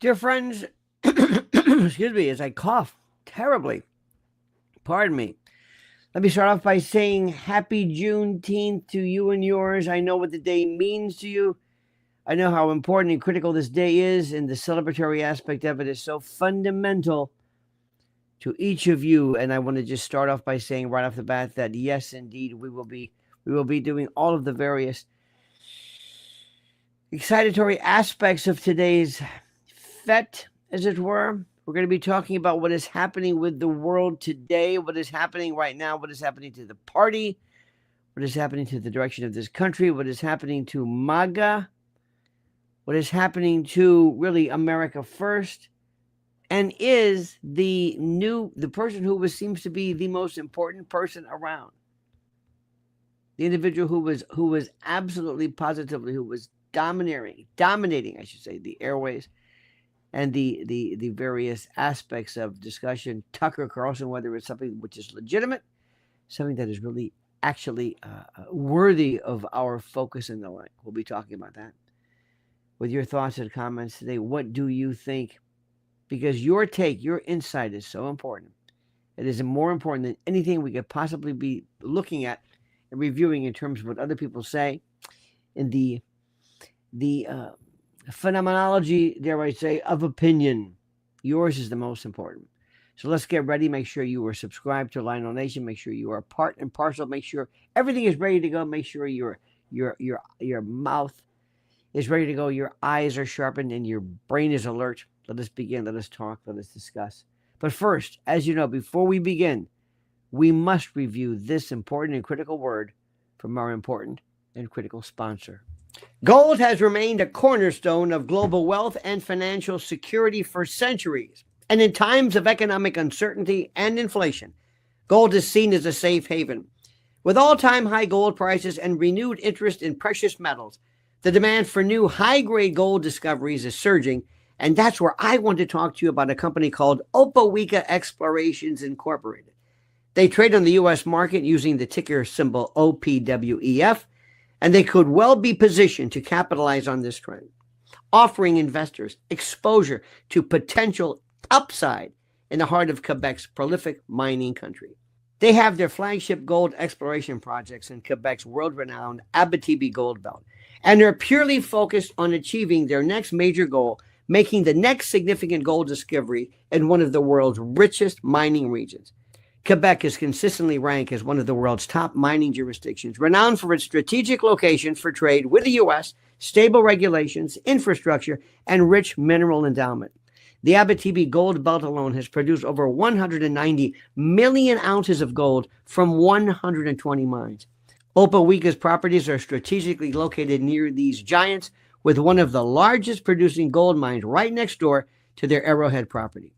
Dear friends, excuse me as I cough terribly. Pardon me. Let me start off by saying happy Juneteenth to you and yours. I know what the day means to you. I know how important and critical this day is, and the celebratory aspect of it is so fundamental to each of you. And I want to just start off by saying right off the bat that yes, indeed, we will be doing all of the various excitatory aspects of today's fete, as it were. We're going to be talking about what is happening with the world today, what is happening right now, what is happening to the party, what is happening to the direction of this country, what is happening to MAGA, what is happening to really America first, and is the person who seems to be the most important person around, the individual who was absolutely positively, who was dominating, I should say, the airways and the various aspects of discussion. Tucker Carlson, whether it's something which is legitimate, something that is really actually worthy of our focus and the like. We'll be talking about that. With your thoughts and comments today, what do you think? Because your take, your insight is so important. It is more important than anything we could possibly be looking at and reviewing in terms of what other people say in the phenomenology, dare I say, of opinion. Yours is the most important. So let's get ready. Make sure you are subscribed to Lionel Nation. Make sure you are part and parcel. Make sure everything is ready to go. Make sure your mouth is ready to go. Your eyes are sharpened and your brain is alert. Let us begin. Let us talk. Let us discuss. But first, as you know, before we begin, we must review this important and critical word from our important and critical sponsor. Gold has remained a cornerstone of global wealth and financial security for centuries. And in times of economic uncertainty and inflation, gold is seen as a safe haven. With all-time high gold prices and renewed interest in precious metals, the demand for new high-grade gold discoveries is surging. And that's where I want to talk to you about a company called Opawica Explorations Incorporated. They trade on the U.S. market using the ticker symbol OPWEF, and they could well be positioned to capitalize on this trend, offering investors exposure to potential upside in the heart of Quebec's prolific mining country. They have their flagship gold exploration projects in Quebec's world-renowned Abitibi Gold Belt, and they're purely focused on achieving their next major goal, making the next significant gold discovery in one of the world's richest mining regions. Quebec is consistently ranked as one of the world's top mining jurisdictions, renowned for its strategic locations for trade with the U.S., stable regulations, infrastructure, and rich mineral endowment. The Abitibi Gold Belt alone has produced over 190 million ounces of gold from 120 mines. Opawica's properties are strategically located near these giants, with one of the largest producing gold mines right next door to their Arrowhead property.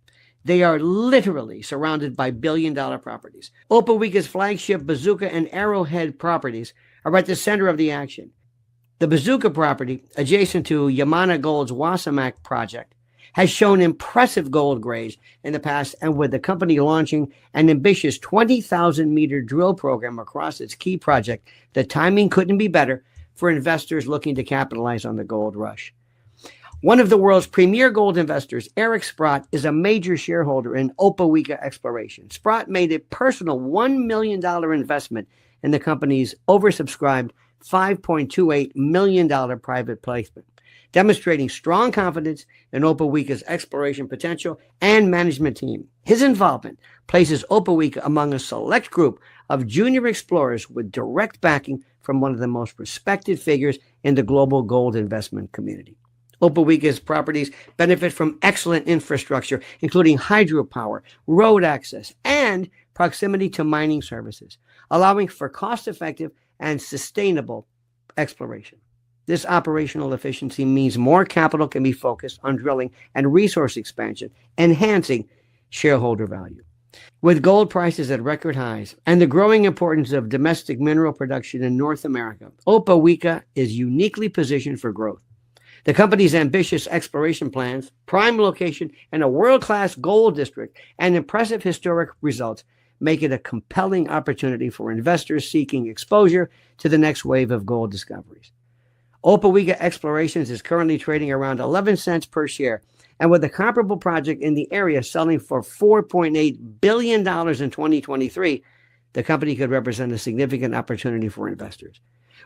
They are literally surrounded by billion-dollar properties. Opawica's flagship Bazooka and Arrowhead properties are at the center of the action. The Bazooka property, adjacent to Yamana Gold's Wasamac project, has shown impressive gold grades in the past, and with the company launching an ambitious 20,000-meter drill program across its key project, the timing couldn't be better for investors looking to capitalize on the gold rush. One of the world's premier gold investors, Eric Sprott, is a major shareholder in Opawica Explorations. Sprott made a personal $1 million investment in the company's oversubscribed $5.28 million private placement, demonstrating strong confidence in Opawica's exploration potential and management team. His involvement places Opawica among a select group of junior explorers with direct backing from one of the most respected figures in the global gold investment community. Opawica's properties benefit from excellent infrastructure, including hydropower, road access, and proximity to mining services, allowing for cost-effective and sustainable exploration. This operational efficiency means more capital can be focused on drilling and resource expansion, enhancing shareholder value. With gold prices at record highs and the growing importance of domestic mineral production in North America, Opawica is uniquely positioned for growth. The company's ambitious exploration plans, prime location, and a world-class gold district and impressive historic results make it a compelling opportunity for investors seeking exposure to the next wave of gold discoveries. Opawica Explorations is currently trading around 11 cents per share, And with a comparable project in the area selling for $4.8 billion in 2023, the company could represent a significant opportunity for investors.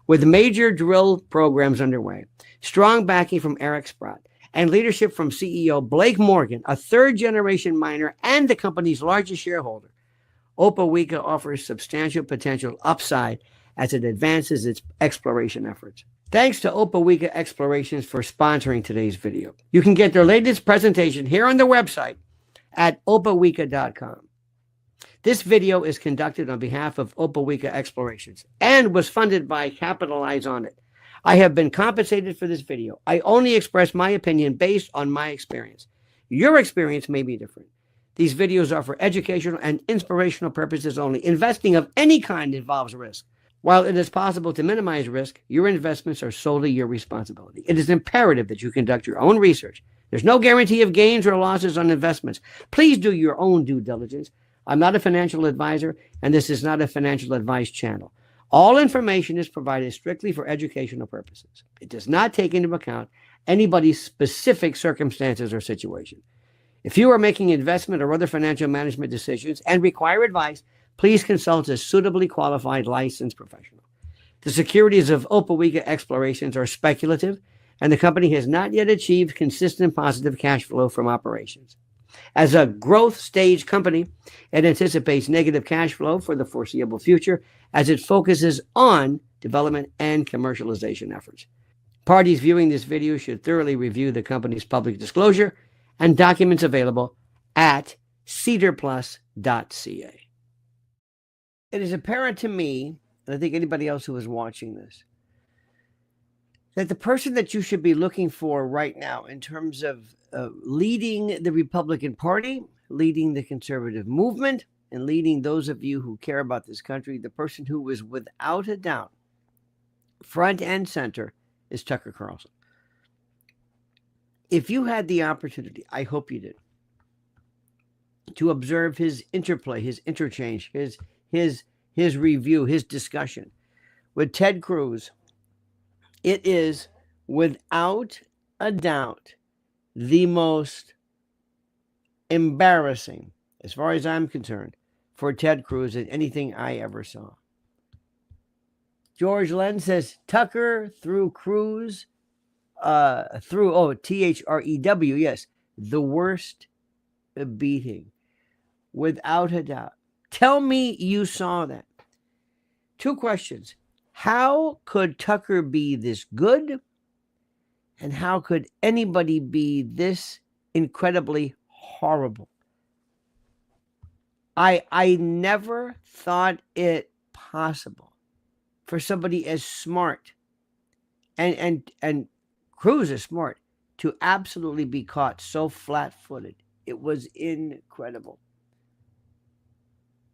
With major drill programs underway, strong backing from Eric Sprott, and leadership from CEO Blake Morgan, a third-generation miner and the company's largest shareholder, Opawica offers substantial potential upside as it advances its exploration efforts. Thanks to Opawica Explorations for sponsoring today's video. You can get their latest presentation here on the website at opawica.com. This video is conducted on behalf of Opawica Explorations and was funded by Capitalize on It. I have been compensated for this video. I only express my opinion based on my experience. Your experience may be different. These videos are for educational and inspirational purposes only. Investing of any kind involves risk. While it is possible to minimize risk, your investments are solely your responsibility. It is imperative that you conduct your own research. There's no guarantee of gains or losses on investments. Please do your own due diligence. I'm not a financial advisor, and this is not a financial advice channel. All information is provided strictly for educational purposes. It does not take into account anybody's specific circumstances or situation. If you are making investment or other financial management decisions and require advice, please consult a suitably qualified licensed professional. The securities of Opawica Explorations are speculative, and the company has not yet achieved consistent positive cash flow from operations. As a growth stage company, it anticipates negative cash flow for the foreseeable future as it focuses on development and commercialization efforts. Parties viewing this video should thoroughly review the company's public disclosure and documents available at sedarplus.ca. It is apparent to me, and I think anybody else who is watching this, that the person that you should be looking for right now in terms of leading the Republican Party, leading the conservative movement, and leading those of you who care about this country, the person who is without a doubt front and center is Tucker Carlson. If you had the opportunity, I hope you did, to observe his interplay, his interchange, his review, his discussion with Ted Cruz, it is without a doubt the most embarrassing, as far as I'm concerned, for Ted Cruz than anything I ever saw. George Len says Tucker through Cruz, THREW, yes, the worst beating, without a doubt. Tell me you saw that. Two questions. How could Tucker be this good? And how could anybody be this incredibly horrible? I never thought it possible for somebody as smart and Cruz is smart to absolutely be caught so flat-footed. It was incredible.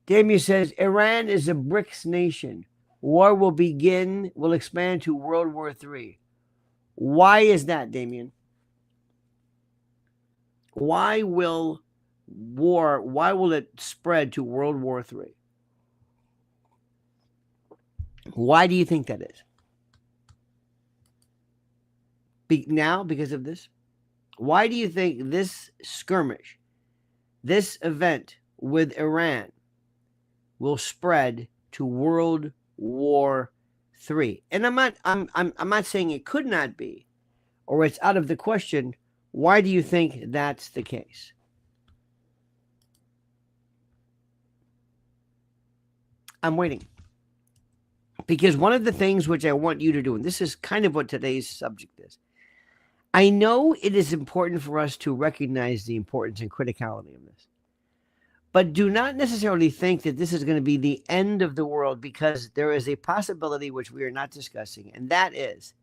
Damien says, Iran is a BRICS nation. War will expand to World War III. Why is that, Damien? Why will it spread to World War III? Why do you think that is? Now, because of this? Why do you think this skirmish, this event with Iran, will spread to World War III? And I'm not saying it could not be, or it's out of the question. Why do you think that's the case? I'm waiting. Because one of the things which I want you to do, and this is kind of what today's subject is, I know it is important for us to recognize the importance and criticality of this. But do not necessarily think that this is going to be the end of the world, because there is a possibility which we are not discussing, and that is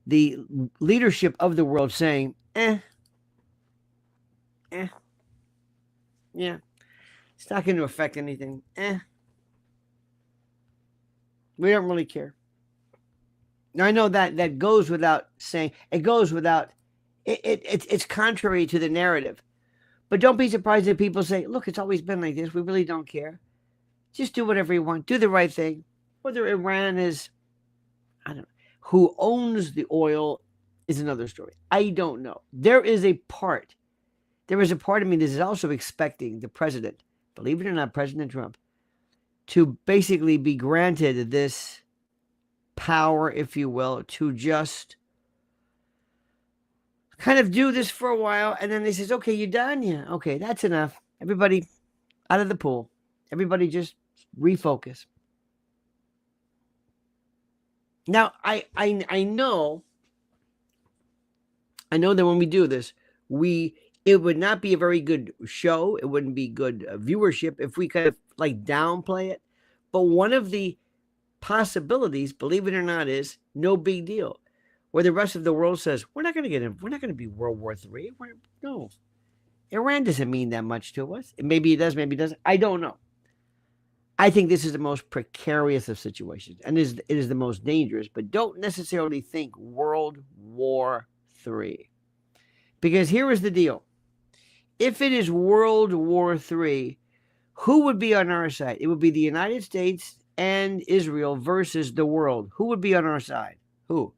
the leadership of the world saying, yeah, it's not going to affect anything. We don't really care. Now, I know that goes without saying. It goes without, it's contrary to the narrative. But don't be surprised if people say, look, it's always been like this. We really don't care. Just do whatever you want. Do the right thing. Whether Iran is, I don't know, who owns the oil is another story. I don't know. There is a part of me that is also expecting the president, believe it or not, President Trump, to basically be granted this power, if you will, to just kind of do this for a while. And then they says, okay, you done? Yeah. Okay, that's enough. Everybody out of the pool. Everybody just refocus. Now, I know that when we do this, it would not be a very good show. It wouldn't be good viewership if we kind of like downplay it. But one of the possibilities, believe it or not, is no big deal. Where the rest of the world says, we're not going to get in. We're not going to be World War III. No. Iran doesn't mean that much to us. Maybe it does, maybe it doesn't. I don't know. I think this is the most precarious of situations, and it is the most dangerous, but don't necessarily think World War III. Because here is the deal. If it is World War III, who would be on our side? It would be the United States and Israel versus the world. Who would be on our side? Who?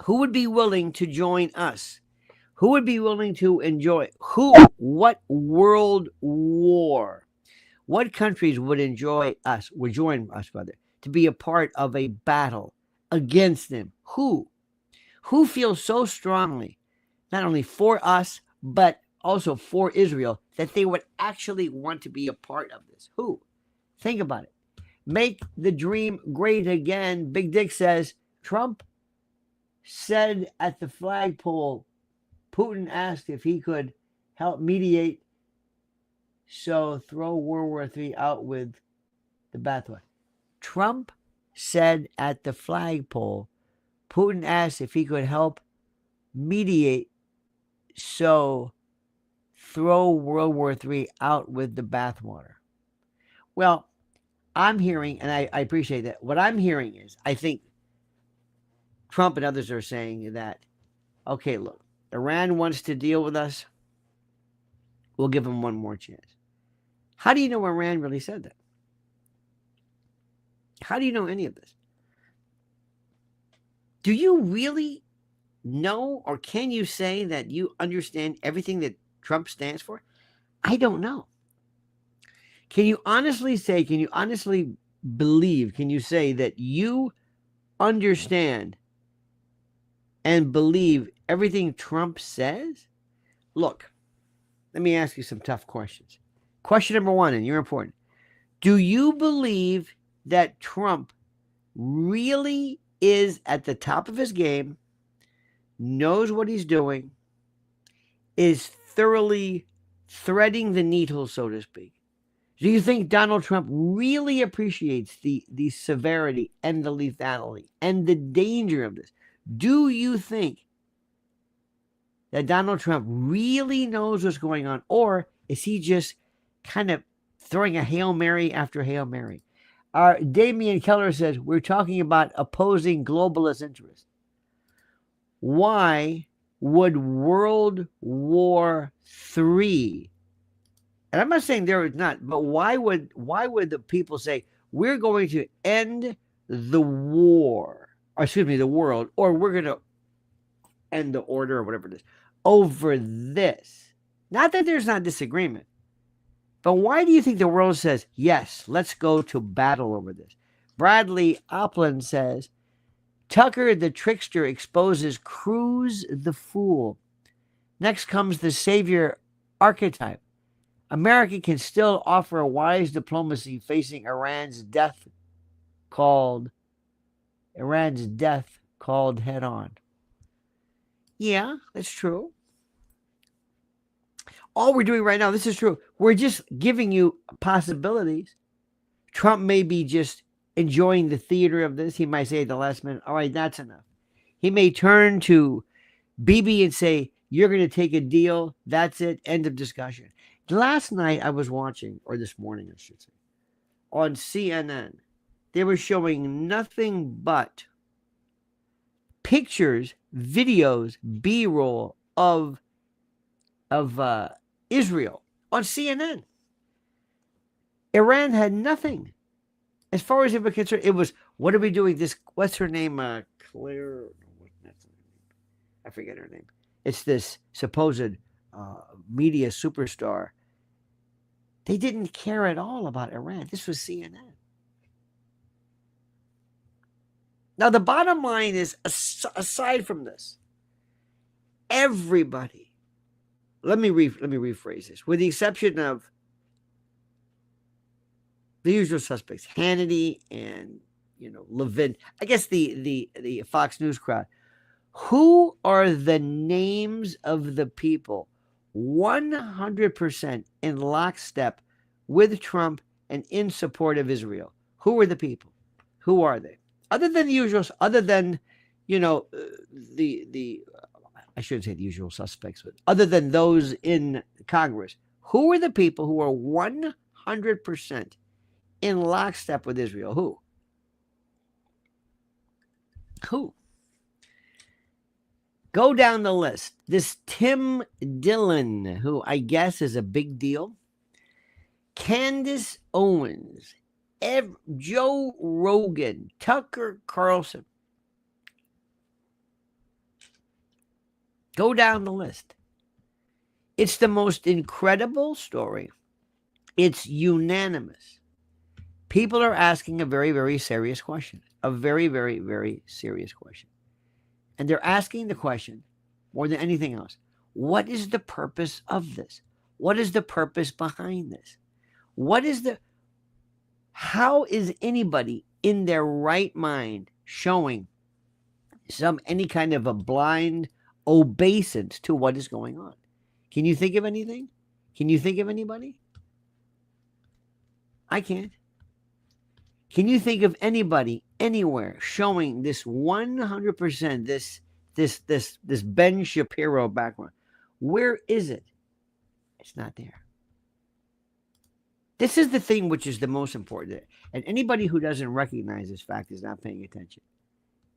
Who would be willing to join us? Who would be willing to enjoy? Who? What world war? What countries would join us, to be a part of a battle against them? Who? Who feels so strongly, not only for us, but also for Israel, that they would actually want to be a part of this? Who? Think about it. Make the dream great again. Big Dick says, Trump said at the flagpole, Putin asked if he could help mediate, so throw World War III out with the bathwater. Trump said at the flagpole, Putin asked if he could help mediate, so throw World War III out with the bathwater. Well, I'm hearing, and I appreciate that, what I'm hearing is, I think Trump and others are saying that, okay, look, Iran wants to deal with us. We'll give them one more chance. How do you know Iran really said that? How do you know any of this? Do you really know, or can you say that you understand everything that Trump stands for? I don't know. Can you honestly say, can you honestly believe, can you say that you understand and believe everything Trump says? Look, let me ask you some tough questions. Question number one, and you're important. Do you believe that Trump really is at the top of his game, knows what he's doing, is thoroughly threading the needle, so to speak? Do you think Donald Trump really appreciates the severity and the lethality and the danger of this? Do you think that Donald Trump really knows what's going on, or is he just kind of throwing a Hail Mary after Hail Mary? Damian Keller says, we're talking about opposing globalist interests. Why would World War III, and I'm not saying there is not, but why would the people say, we're going to end the war, or excuse me, the world, or we're going to end the order, or whatever it is, over this? Not that there's not disagreement, but why do you think the world says, yes, let's go to battle over this? Bradley Opland says, Tucker the trickster exposes Cruz the fool. Next comes the savior archetype. America can still offer a wise diplomacy facing Iran's death called head on. Yeah, that's true. All we're doing right now, this is true. We're just giving you possibilities. Trump may be just enjoying the theater of this. He might say at the last minute, all right, that's enough. He may turn to Bibi and say, you're going to take a deal. That's it. End of discussion. Last night I was watching, or this morning I should say, on CNN. They were showing nothing but pictures, videos, B-roll of Israel on CNN. Iran had nothing. As far as it was concerned, it was, what are we doing? This, what's her name? Claire. I forget her name. It's this supposed media superstar. They didn't care at all about Iran. This was CNN. Now, the bottom line is, aside from this, everybody, let me rephrase this, with the exception of the usual suspects, Hannity and Levin, I guess the Fox News crowd. Who are the names of the people 100% in lockstep with Trump and in support of Israel? Who are the people? Who are they? Other than the usual, other than, the I shouldn't say the usual suspects, but other than those in Congress, who are the people who are 100% in lockstep with Israel? Who? Who? Go down the list. This Tim Dillon, who I guess is a big deal. Candace Owens, Joe Rogan, Tucker Carlson. Go down the list. It's the most incredible story. It's unanimous. People are asking a very, very serious question. A very, very, very serious question. And they're asking the question, more than anything else, what is the purpose of this? What is the purpose behind this? How is anybody in their right mind showing any kind of a blind obeisance to what is going on? Can you think of anything? Can you think of anybody? I can't. Can you think of anybody anywhere showing this 100%, this Ben Shapiro background? Where is it? It's not there. This is the thing which is the most important. And anybody who doesn't recognize this fact is not paying attention.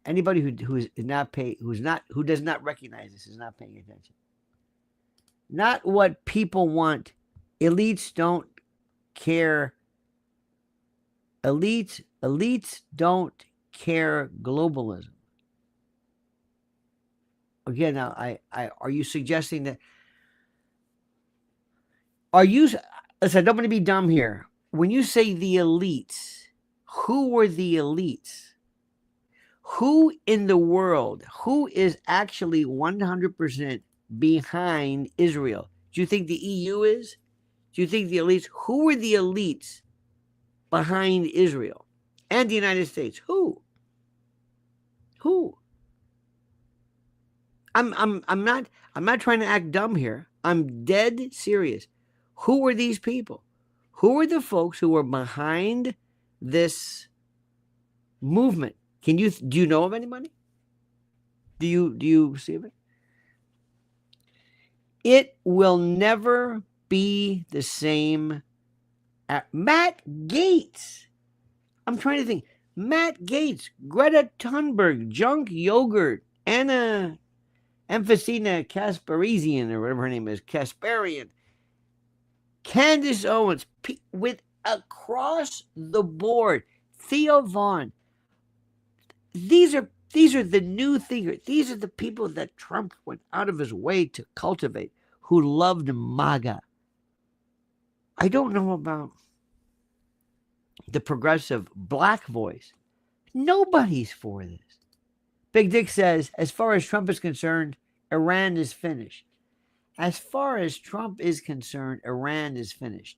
Anybody who does not recognize this is not paying attention. Not what people want. Elites don't care. Elites don't care globalism. Again, now, are you suggesting that? Listen, I don't want to be dumb here. When you say the elites, who were the elites? Who in the world, who is actually 100% behind Israel? Do you think the EU is? Do you think the elites? Who are the elites behind Israel and the United States? Who? I'm not trying to act dumb here. I'm dead serious. Who are these people? Who are the folks who are behind this movement? Do you know of anybody? Do you see it? It will never be the same. Matt Gaetz. I'm trying to think. Matt Gaetz, Greta Thunberg, Junk Yogurt, Anna Emphysina Kasparian, or whatever her name is, Kasparian, Candace Owens, with across the board, Theo Vaughn. These are the new thinkers. These are the people that Trump went out of his way to cultivate, who loved MAGA. I don't know about the progressive black voice. Nobody's for this. Big Dick says, as far as Trump is concerned, Iran is finished. As far as Trump is concerned, Iran is finished.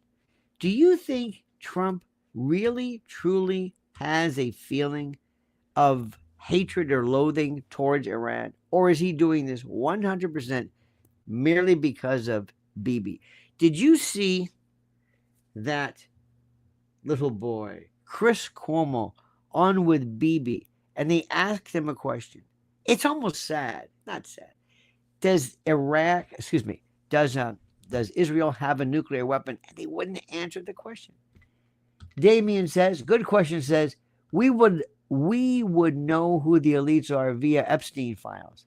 Do you think Trump really, truly has a feeling of hatred or loathing towards Iran? Or is he doing this 100% merely because of Bibi? Did you see that little boy, Chris Cuomo, on with Bibi, and they asked him a question? It's almost sad. Not sad. Does Israel have a nuclear weapon? And they wouldn't answer the question. Damien says, good question, says, we would know who the elites are via Epstein files.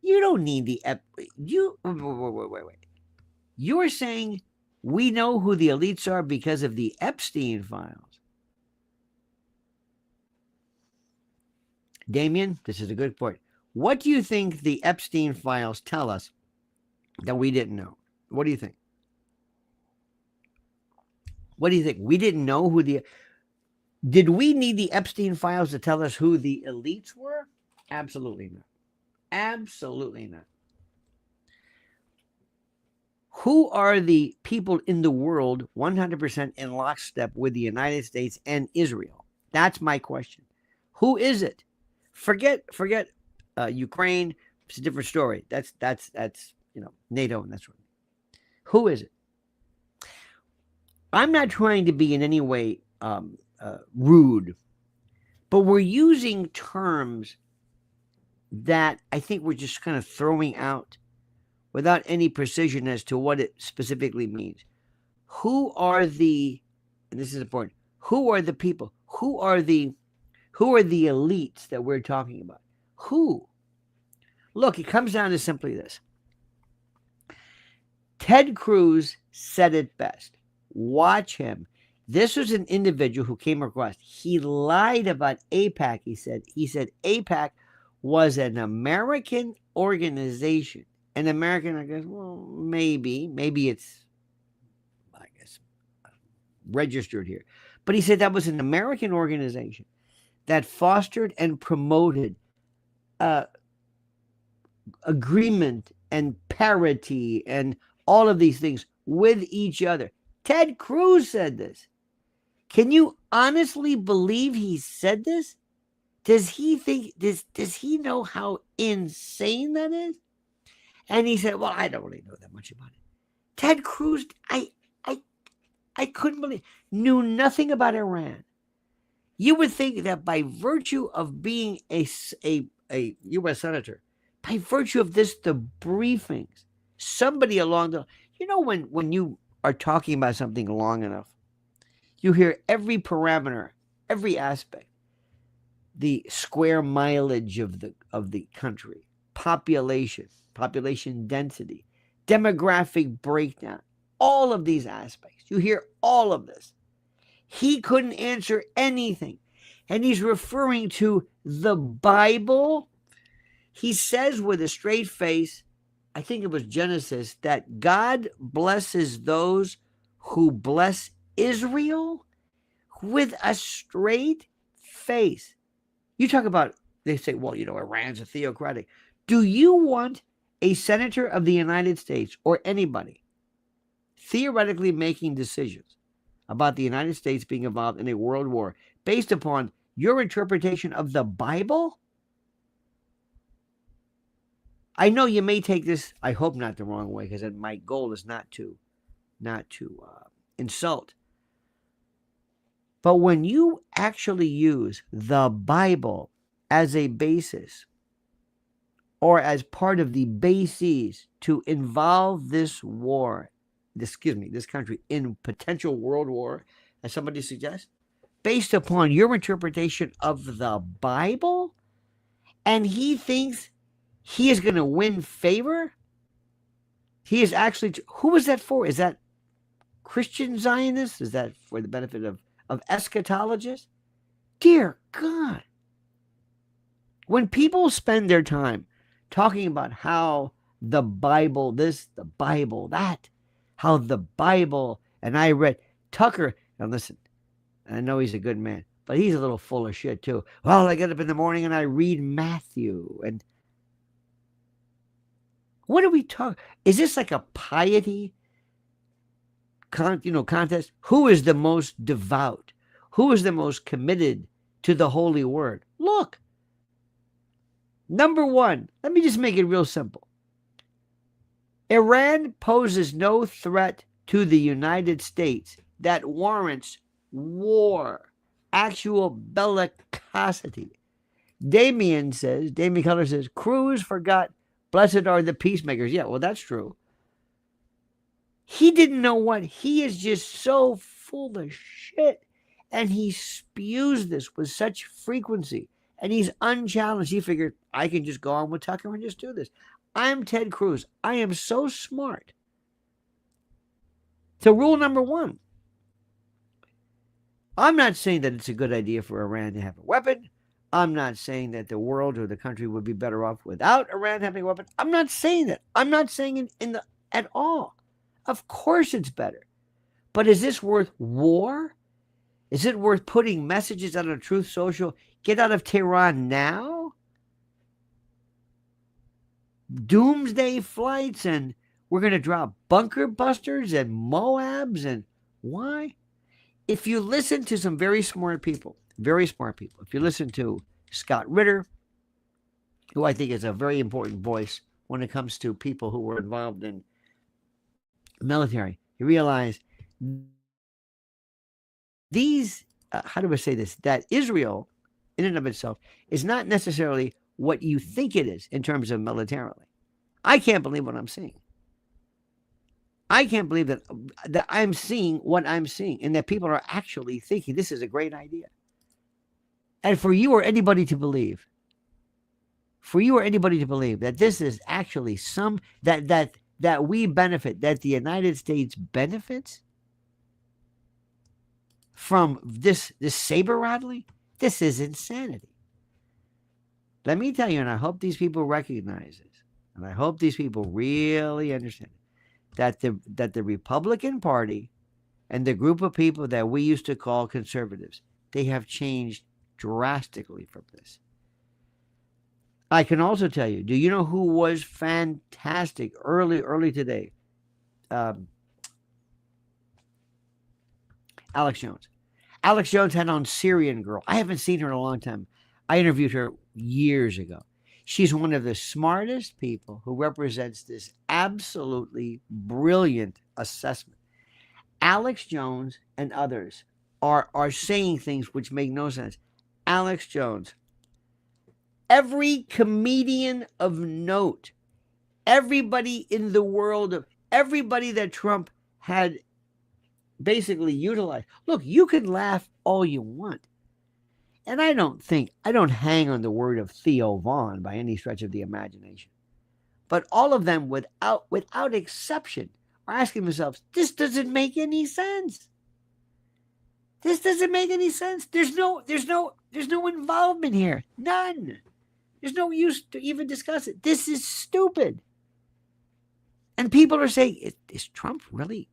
You don't need the wait. You're saying we know who the elites are because of the Epstein files. Damien, this is a good point. What do you think the Epstein files tell us that we didn't know? What do you think? What do you think? We didn't know who the... Did we need the Epstein files to tell us who the elites were? Absolutely not. Absolutely not. Who are the people in the world 100% in lockstep with the United States and Israel? That's my question. Who is it? Forget Ukraine. It's a different story. That's NATO and that's what. Who is it? I'm not trying to be in any way rude, but we're using terms that I think we're just kind of throwing out without any precision as to what it specifically means. Who are the, and this is important, who are the people? Who are the elites that we're talking about? Who? Look, it comes down to simply this. Ted Cruz said it best. Watch him. This was an individual who came across. He lied about AIPAC. He said AIPAC was an American organization. An American, I guess, well, maybe it's, I guess, registered here. But he said that was an American organization that fostered and promoted agreement and parity and all of these things with each other. Ted Cruz said this. Can you honestly believe he said this? Does he he know how insane that is? And he said, well, I don't really know that much about it. Ted Cruz, I couldn't believe, knew nothing about Iran. You would think that by virtue of being a U.S. senator, by virtue of this, the briefings, somebody along the, when you are talking about something long enough, you hear every parameter, every aspect, the square mileage of the country, population density, demographic breakdown, all of these aspects. You hear all of this. He couldn't answer anything. And he's referring to the Bible. He says with a straight face, I think it was Genesis, that God blesses those who bless Israel with a straight face. You talk about, they say, well, Iran's a theocratic. Do you want a senator of the United States or anybody theoretically making decisions about the United States being involved in a world war based upon your interpretation of the Bible? I know you may take this, I hope not the wrong way, because my goal is not to insult. But when you actually use the Bible as a basis or as part of the bases to involve this country in potential world war, as somebody suggests, based upon your interpretation of the Bible, and he thinks he is going to win favor, he is actually, who is that for? Is that Christian Zionists? Is that for the benefit of eschatologists? Dear God. When people spend their time talking about how the Bible this, the Bible that, how the Bible, and I read Tucker, and listen, I know he's a good man, but he's a little full of shit too. Well, I get up in the morning and I read Matthew, and what are we talking? Is this like a piety contest? Who is the most devout? Who is the most committed to the holy word? Look, number one, let me just make it real simple. Iran poses no threat to the United States that warrants war, actual bellicosity. Damien Keller says, Cruz forgot, blessed are the peacemakers. Yeah, well, that's true. He didn't know what. He is just so full of shit. And he spews this with such frequency. And he's unchallenged. He figured, I can just go on with Tucker and just do this. I'm Ted Cruz. I am so smart. So rule number one. I'm not saying that it's a good idea for Iran to have a weapon. I'm not saying that the world or the country would be better off without Iran having a weapon. I'm not saying that. I'm not saying it at all. Of course it's better. But is this worth war? Is it worth putting messages out on Truth Social? Get out of Tehran now? Doomsday flights, and we're going to drop bunker busters and Moabs. And why? If you listen to some very smart people, if you listen to Scott Ritter, who I think is a very important voice when it comes to people who were involved in military, you realize these, how do I say this, that Israel in and of itself is not necessarily what you think it is in terms of militarily. I can't believe what I'm seeing. I can't believe that I'm seeing what I'm seeing and that people are actually thinking this is a great idea. And for you or anybody to believe, that this is actually that we benefit, that the United States benefits from this saber rattling, this is insanity. Let me tell you, and I hope these people recognize this, and I hope these people really understand it, that the Republican Party and the group of people that we used to call conservatives, they have changed drastically from this. I can also tell you, do you know who was fantastic early today? Alex Jones. Alex Jones had on Syrian Girl. I haven't seen her in a long time. I interviewed her years ago. She's one of the smartest people who represents this absolutely brilliant assessment. Alex Jones and others are saying things which make no sense. Alex Jones, every comedian of note, everybody in the world, everybody that Trump had basically utilized. Look, you can laugh all you want. And I don't hang on the word of Theo Vaughn by any stretch of the imagination. But all of them, without exception, are asking themselves, this doesn't make any sense. This doesn't make any sense. There's no involvement here. None. There's no use to even discuss it. This is stupid. And people are saying, is Trump really,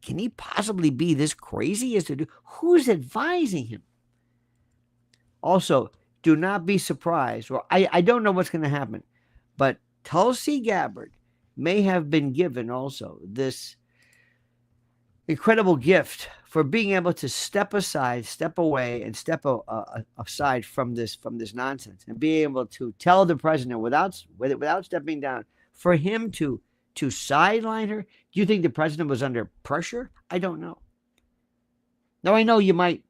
can he possibly be this crazy as to do? Who's advising him? Also, do not be surprised, or I don't know what's going to happen, but Tulsi Gabbard may have been given also this incredible gift for being able to step away, and step aside from this nonsense, and be able to tell the president without stepping down, for him to sideline her. Do you think the president was under pressure? I don't know. Now, I know you might.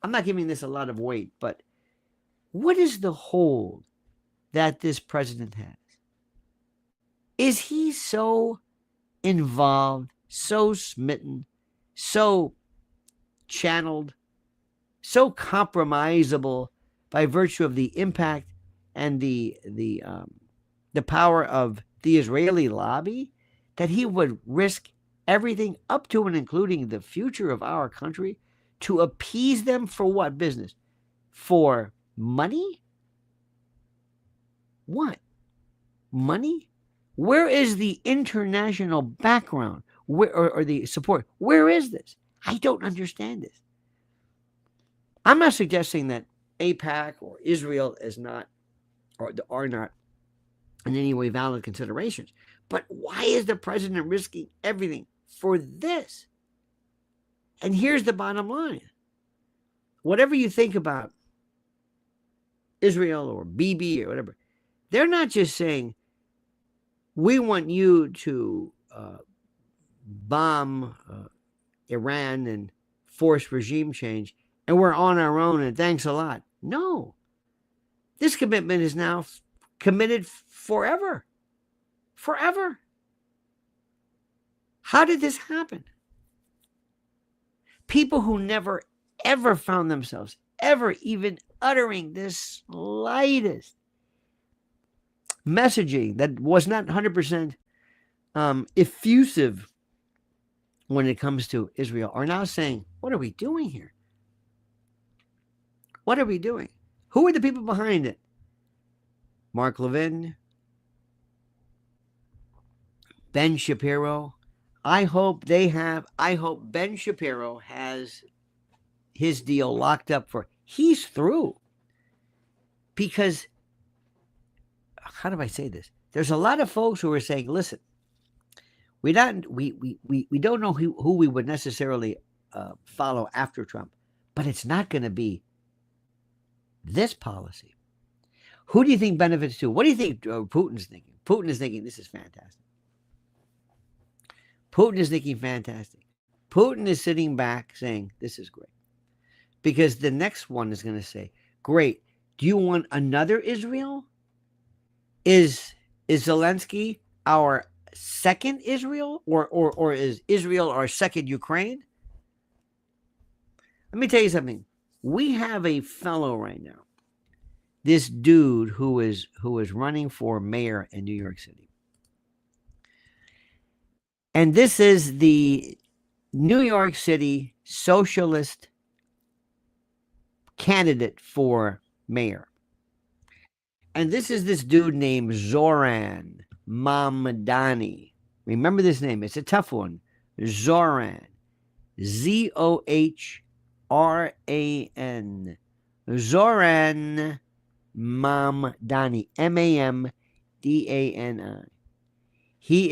I'm not giving this a lot of weight, but what is the hold that this president has? Is he so involved, so smitten, so channeled, so compromisable by virtue of the impact and the power of the Israeli lobby that he would risk everything up to and including the future of our country to appease them for what business? For money? What? Money? Where is the international background or the support? Where is this? I don't understand this. I'm not suggesting that AIPAC or Israel is not or are not in any way valid considerations. But why is the president risking everything for this? And here's the bottom line. Whatever you think about Israel or Bibi or whatever, they're not just saying, we want you to bomb Iran and force regime change, and we're on our own, and thanks a lot. No. This commitment is now committed forever. Forever. How did this happen? People who never, ever found themselves ever even uttering this slightest messaging that was not 100% effusive when it comes to Israel are now saying, what are we doing here? What are we doing? Who are the people behind it? Mark Levin, Ben Shapiro. I hope Ben Shapiro has his deal locked up he's through. Because, how do I say this? There's a lot of folks who are saying, listen, we don't know who we would necessarily follow after Trump, but it's not going to be this policy. Who do you think benefits to? What do you think Putin's thinking? Putin is thinking, this is fantastic. Putin is thinking fantastic. Putin is sitting back saying, this is great. Because the next one is going to say, great, do you want another Israel? Is Zelensky our second Israel? Or is Israel our second Ukraine? Let me tell you something. We have a fellow right now, this dude who is running for mayor in New York City. And this is the New York City socialist candidate for mayor. And this is this dude named Zoran Mamdani. Remember this name. It's a tough one. Zoran. Z-O-H-R-A-N. Zoran Mamdani. M-A-M-D-A-N-I. He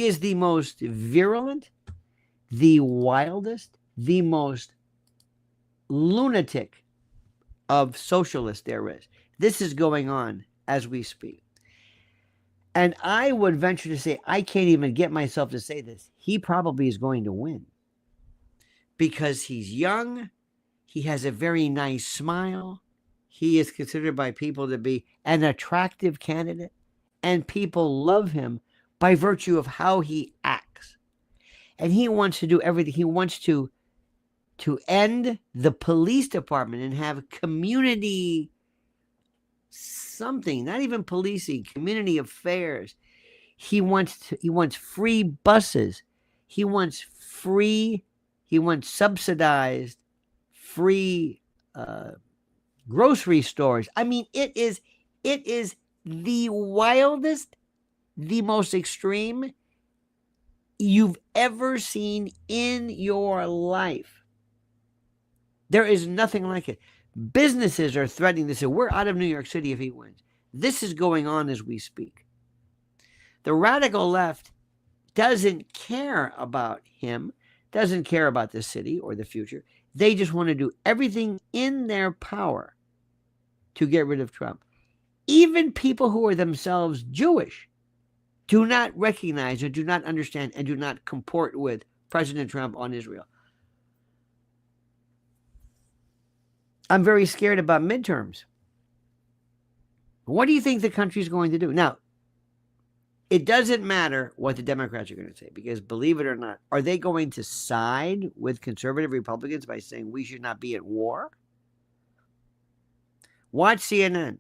is the most virulent, the wildest, the most lunatic of socialists there is. This is going on as we speak. And I would venture to say, I can't even get myself to say this, he probably is going to win. Because he's young, he has a very nice smile, he is considered by people to be an attractive candidate, and people love him by virtue of how he acts. And he wants to do everything. He wants to end the police department and have community something, not even policing, community affairs. He wants free buses. He wants subsidized free grocery stores. I mean, it is the wildest, the most extreme you've ever seen in your life. There is nothing like it. Businesses are threatening to say, we're out of New York City if he wins. This is going on as we speak. The radical left doesn't care about him, doesn't care about the city or the future. They just want to do everything in their power to get rid of Trump. Even people who are themselves Jewish do not recognize or do not understand and do not comport with President Trump on Israel. I'm very scared about midterms. What do you think the country's going to do? Now, it doesn't matter what the Democrats are going to say, because believe it or not, are they going to side with conservative Republicans by saying we should not be at war? Watch CNN.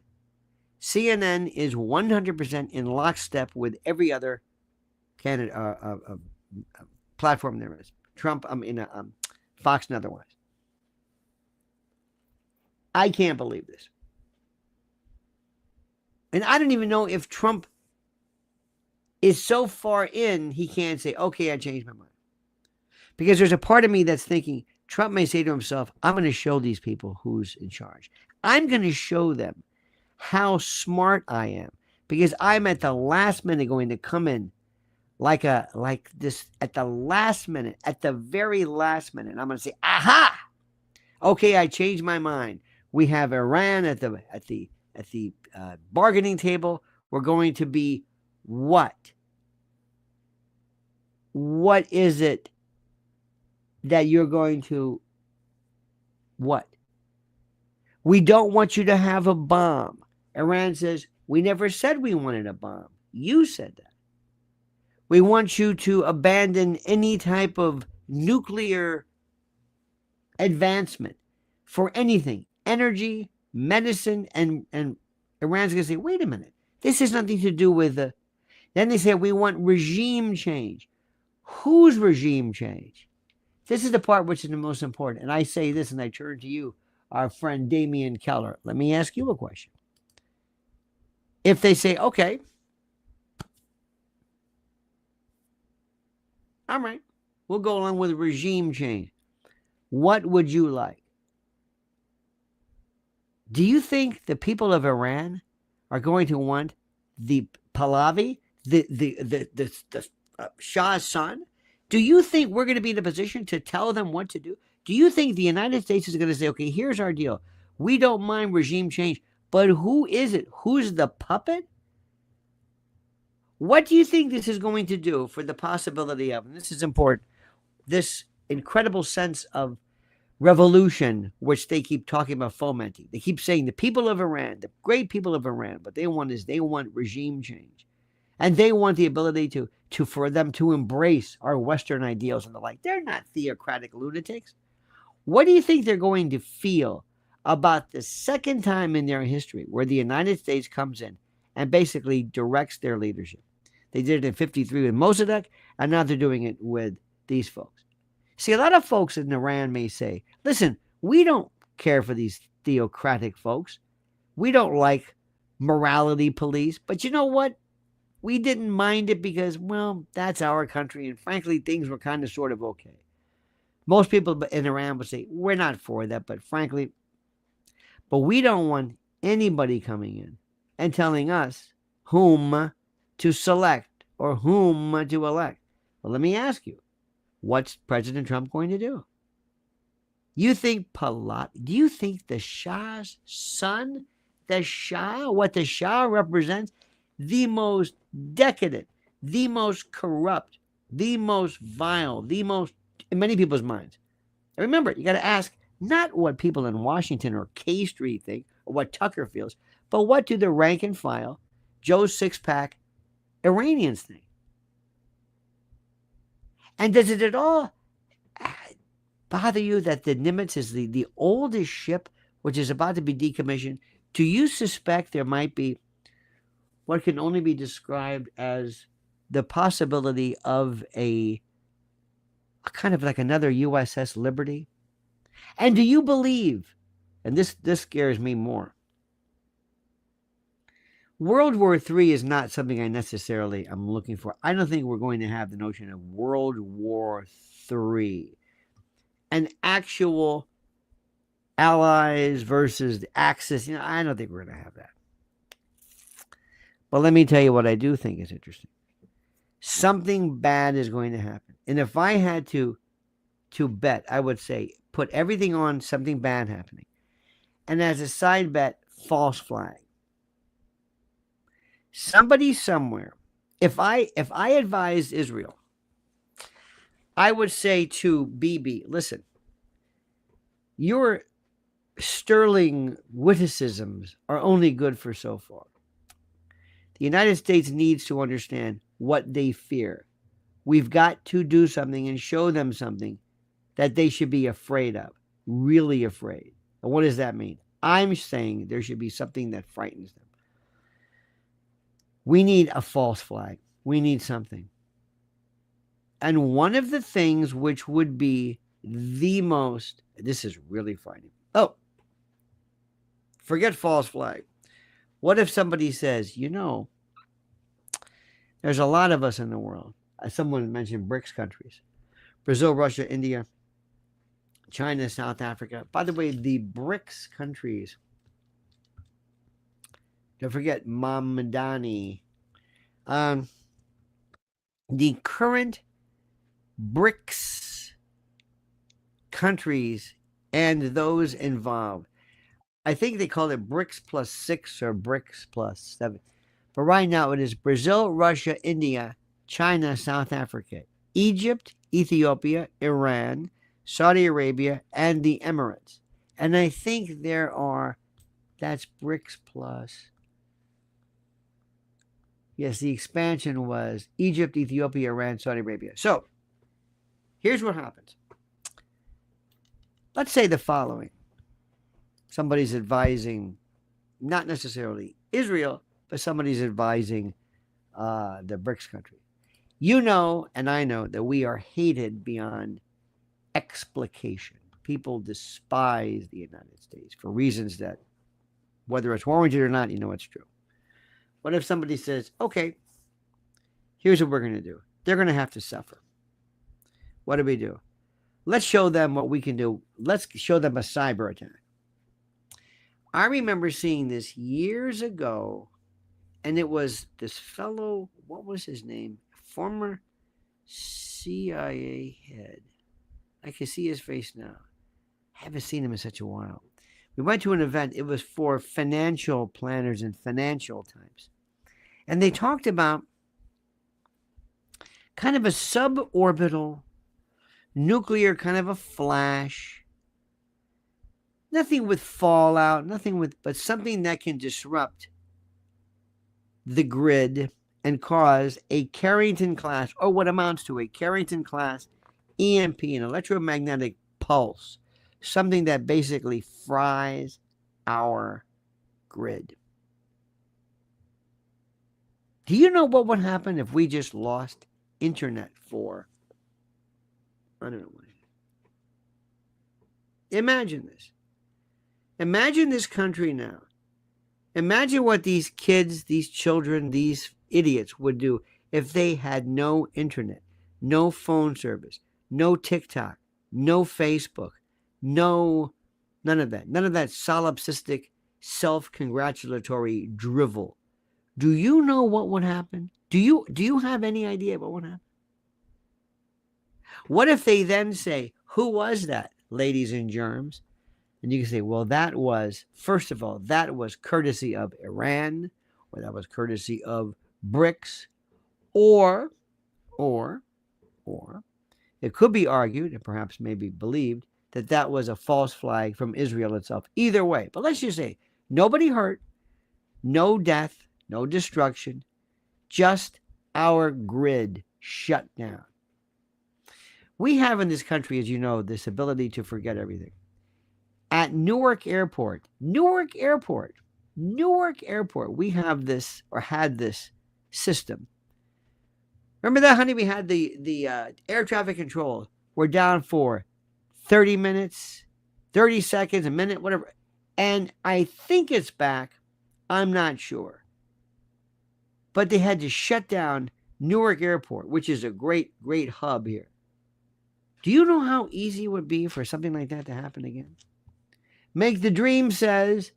CNN is 100% in lockstep with every other platform there is. Trump, Fox and otherwise. I can't believe this. And I don't even know if Trump is so far in, he can't say, okay, I changed my mind. Because there's a part of me that's thinking, Trump may say to himself, I'm going to show these people who's in charge. I'm going to show them how smart I am. Because I'm at the last minute going to come in like this at the last minute, at the very last minute. I'm going to say, aha! Okay, I changed my mind. We have Iran at the bargaining table. We're going to be what? What is it that you're going to what? We don't want you to have a bomb. Iran says, we never said we wanted a bomb. You said that. We want you to abandon any type of nuclear advancement for anything. Energy, medicine, and Iran's going to say, wait a minute, this has nothing to do with the... Then they say, we want regime change. Whose regime change? This is the part which is the most important. And I say this and I turn to you, our friend Damian Keller. Let me ask you a question. If they say, okay, all right, we'll go along with regime change. What would you like? Do you think the people of Iran are going to want the Pahlavi, the Shah's son? Do you think we're going to be in a position to tell them what to do? Do you think the United States is going to say, okay, here's our deal. We don't mind regime change, but who is it? Who's the puppet? What do you think this is going to do for the possibility of, and this is important, this incredible sense of revolution, which they keep talking about fomenting? They keep saying the people of Iran, the great people of Iran, what they want is they want regime change. And they want the ability for them to embrace our Western ideals and the like. They're not theocratic lunatics. What do you think they're going to feel about the second time in their history where the United States comes in and basically directs their leadership? They did it in 53 with Mossadegh, and now they're doing it with these folks. See, a lot of folks in Iran may say, listen, we don't care for these theocratic folks. We don't like morality police. But you know what? We didn't mind it because, well, that's our country. And frankly, things were kind of sort of okay. Most people in Iran would say, we're not for that. But frankly, we don't want anybody coming in and telling us whom to select or whom to elect. Well, let me ask you, what's President Trump going to do? You think do you think the Shah's son, the Shah, what the Shah represents, the most decadent, the most corrupt, the most vile, the most, in many people's minds. And remember, you got to ask not what people in Washington or K Street think or what Tucker feels, but what do the rank and file, Joe Six-Pack Iranians think? And does it at all bother you that the Nimitz is the oldest ship which is about to be decommissioned? Do you suspect there might be what can only be described as the possibility of a kind of like another USS Liberty? And do you believe, and this scares me more, World War III is not something I'm looking for. I don't think we're going to have the notion of World War III, an actual allies versus the Axis. I don't think we're going to have that. But let me tell you what I do think is interesting. Something bad is going to happen. And if I had to bet, I would say put everything on something bad happening. And as a side bet, false flag. Somebody somewhere, if I advised Israel, I would say to Bibi, listen, your sterling witticisms are only good for so far. The United States needs to understand what they fear. We've got to do something and show them something that they should be afraid of, really afraid. And what does that mean? I'm saying there should be something that frightens them. We need a false flag. We need something. And one of the things which would be the most, this is really frightening. Oh, forget false flag. What if somebody says, there's a lot of us in the world. Someone mentioned BRICS countries. Brazil, Russia, India, China, South Africa. By the way, the BRICS countries, don't forget Mamdani. The current BRICS countries and those involved, I think they call it BRICS plus 6 or BRICS plus 7. But right now it is Brazil, Russia, India, China, South Africa, Egypt, Ethiopia, Iran, Saudi Arabia, and the Emirates. And I think that's BRICS plus. Yes, the expansion was Egypt, Ethiopia, Iran, Saudi Arabia. So here's what happens. Let's say the following. Somebody's advising, not necessarily Israel, but somebody's advising the BRICS country. And I know that we are hated beyond explication. People despise the United States for reasons that, whether it's warranted or not, you know it's true. What if somebody says, okay, here's what we're going to do. They're going to have to suffer. What do we do? Let's show them what we can do. Let's show them a cyber attack. I remember seeing this years ago, and it was this fellow, what was his name? Former CIA head. I can see his face now. I haven't seen him in such a while. We went to an event. It was for financial planners and financial types. And they talked about kind of a suborbital nuclear kind of a flash. Nothing with fallout, but something that can disrupt the grid and cause a Carrington class, or what amounts to a Carrington class EMP, an electromagnetic pulse, something that basically fries our grid. Do you know what would happen if we just lost internet for, I don't know what? Imagine this. Imagine this country now. Imagine what these kids, these children, these idiots would do if they had no internet, no phone service, no TikTok, no Facebook, none of that solipsistic, self-congratulatory drivel. Do you know what would happen? Do you have any idea what would happen? What if they then say, who was that, ladies and germs? And you can say, well, that was, first of all, that was courtesy of Iran, or that was courtesy of BRICS, or it could be argued, and perhaps maybe believed, that that was a false flag from Israel itself. Either way, but let's just say, nobody hurt, no death, no destruction, just our grid shut down. We have in this country, as you know, this ability to forget everything. At Newark Airport, we have this, or had this system. Remember that, honey? We had the air traffic control. We're down for 30 minutes, 30 seconds, a minute, whatever. And I think it's back. I'm not sure. But they had to shut down Newark Airport, which is a great, great hub here. Do you know how easy it would be for something like that to happen again? Make the Dream says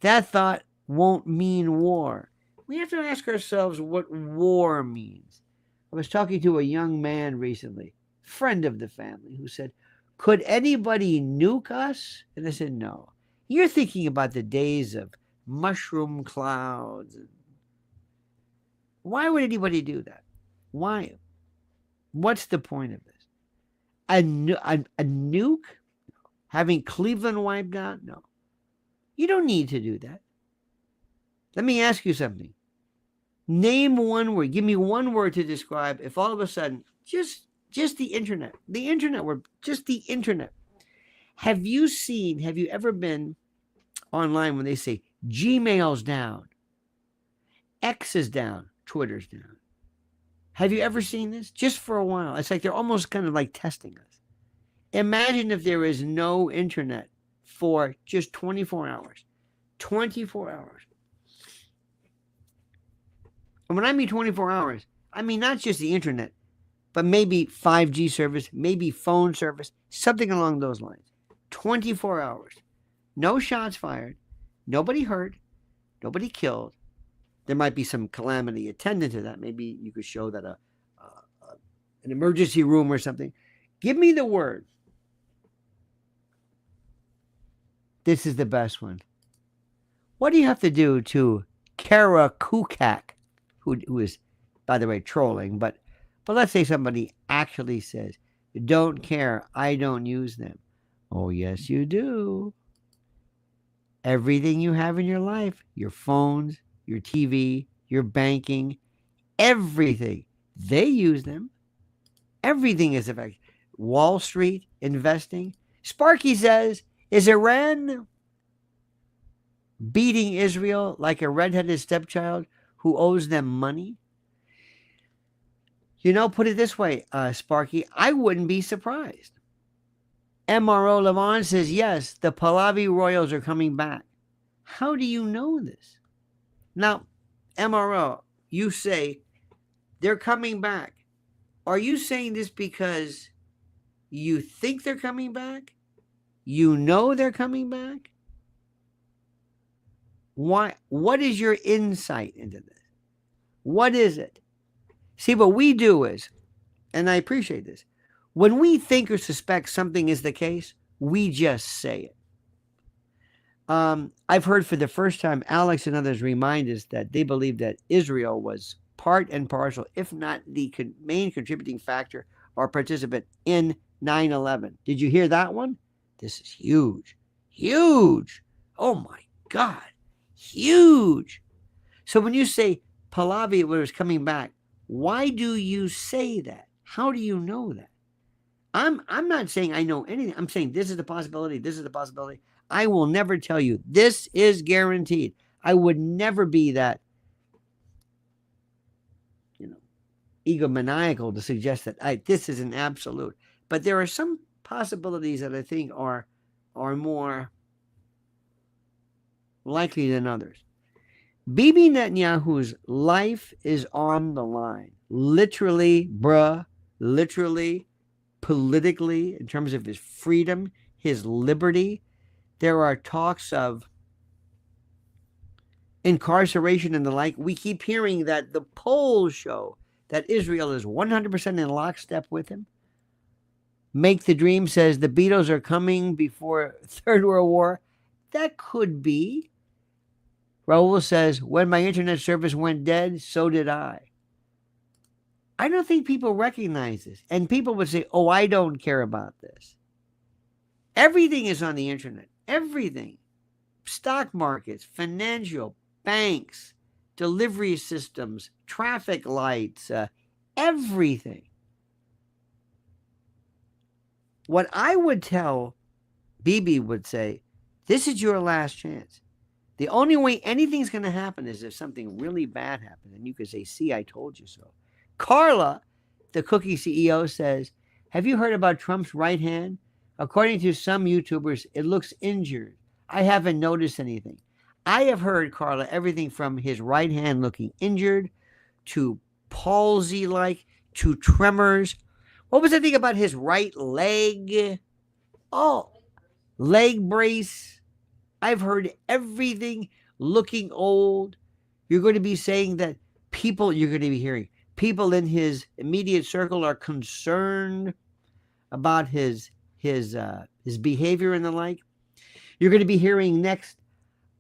that thought won't mean war. We have to ask ourselves what war means. I was talking to a young man recently, friend of the family, who said, could anybody nuke us? And I said, no. You're thinking about the days of mushroom clouds. Why would anybody do that? Why? What's the point of this? A nuke? Having Cleveland wiped out? No. You don't need to do that. Let me ask you something. Name one word. Give me one word to describe if all of a sudden, just the internet. The internet word, just the internet. Have you ever been online when they say Gmail's down, X is down, Twitter's down? Have you ever seen this? Just for a while. It's like they're almost kind of like testing us. Imagine if there is no internet for just 24 hours. 24 hours. And when I mean 24 hours, I mean not just the internet, but maybe 5G service, maybe phone service, something along those lines. 24 hours. No shots fired. Nobody hurt. Nobody killed. There might be some calamity attendant to that. Maybe you could show that an emergency room or something. Give me the word. This is the best one. What do you have to do to Kara Kukak, who is, by the way, trolling, but let's say somebody actually says, don't care, I don't use them. Oh, yes, you do. Everything you have in your life, your phones, your TV, your banking, everything, they use them. Everything is affected. Wall Street, investing. Sparky says, is Iran beating Israel like a redheaded stepchild who owes them money? You know, put it this way, Sparky, I wouldn't be surprised. MRO Levon says, yes, the Pahlavi royals are coming back. How do you know this? Now, MRO, you say they're coming back. Are you saying this because you think they're coming back? You know they're coming back? Why? What is your insight into this? What is it? See, what we do is, and I appreciate this, when we think or suspect something is the case, we just say it. I've heard for the first time Alex and others remind us that they believe that Israel was part and parcel, if not the main contributing factor or participant in 9/11. Did you hear that one? This is huge. Huge. Oh my God. Huge. So when you say Pahlavi was coming back, why do you say that? How do you know that? I'm not saying I know anything. I'm saying this is the possibility. This is the possibility. I will never tell you this is guaranteed. I would never be that, egomaniacal to suggest that this is an absolute. But there are some possibilities that I think are more likely than others. Bibi Netanyahu's life is on the line. Literally, literally, politically, in terms of his freedom, his liberty. There are talks of incarceration and the like. We keep hearing that the polls show that Israel is 100% in lockstep with him. Make the Dream says the Beatles are coming before Third World War. That could be. Raul says, when my internet service went dead, so did I. I don't think people recognize this. And people would say, oh, I don't care about this. Everything is on the internet. Everything. Stock markets, financial, banks, delivery systems, traffic lights, everything. What I would tell Bibi would say, this is your last chance. The only way anything's going to happen is if something really bad happens. And you could say, see, I told you so. Carla, the cookie CEO, says, have you heard about Trump's right hand? According to some YouTubers, it looks injured. I haven't noticed anything. I have heard, Carla, everything from his right hand looking injured to palsy-like to tremors. What was the thing about his right leg? Oh, leg brace. I've heard everything looking old. You're going to be saying that you're going to be hearing people in his immediate circle are concerned about his behavior and the like. You're going to be hearing next.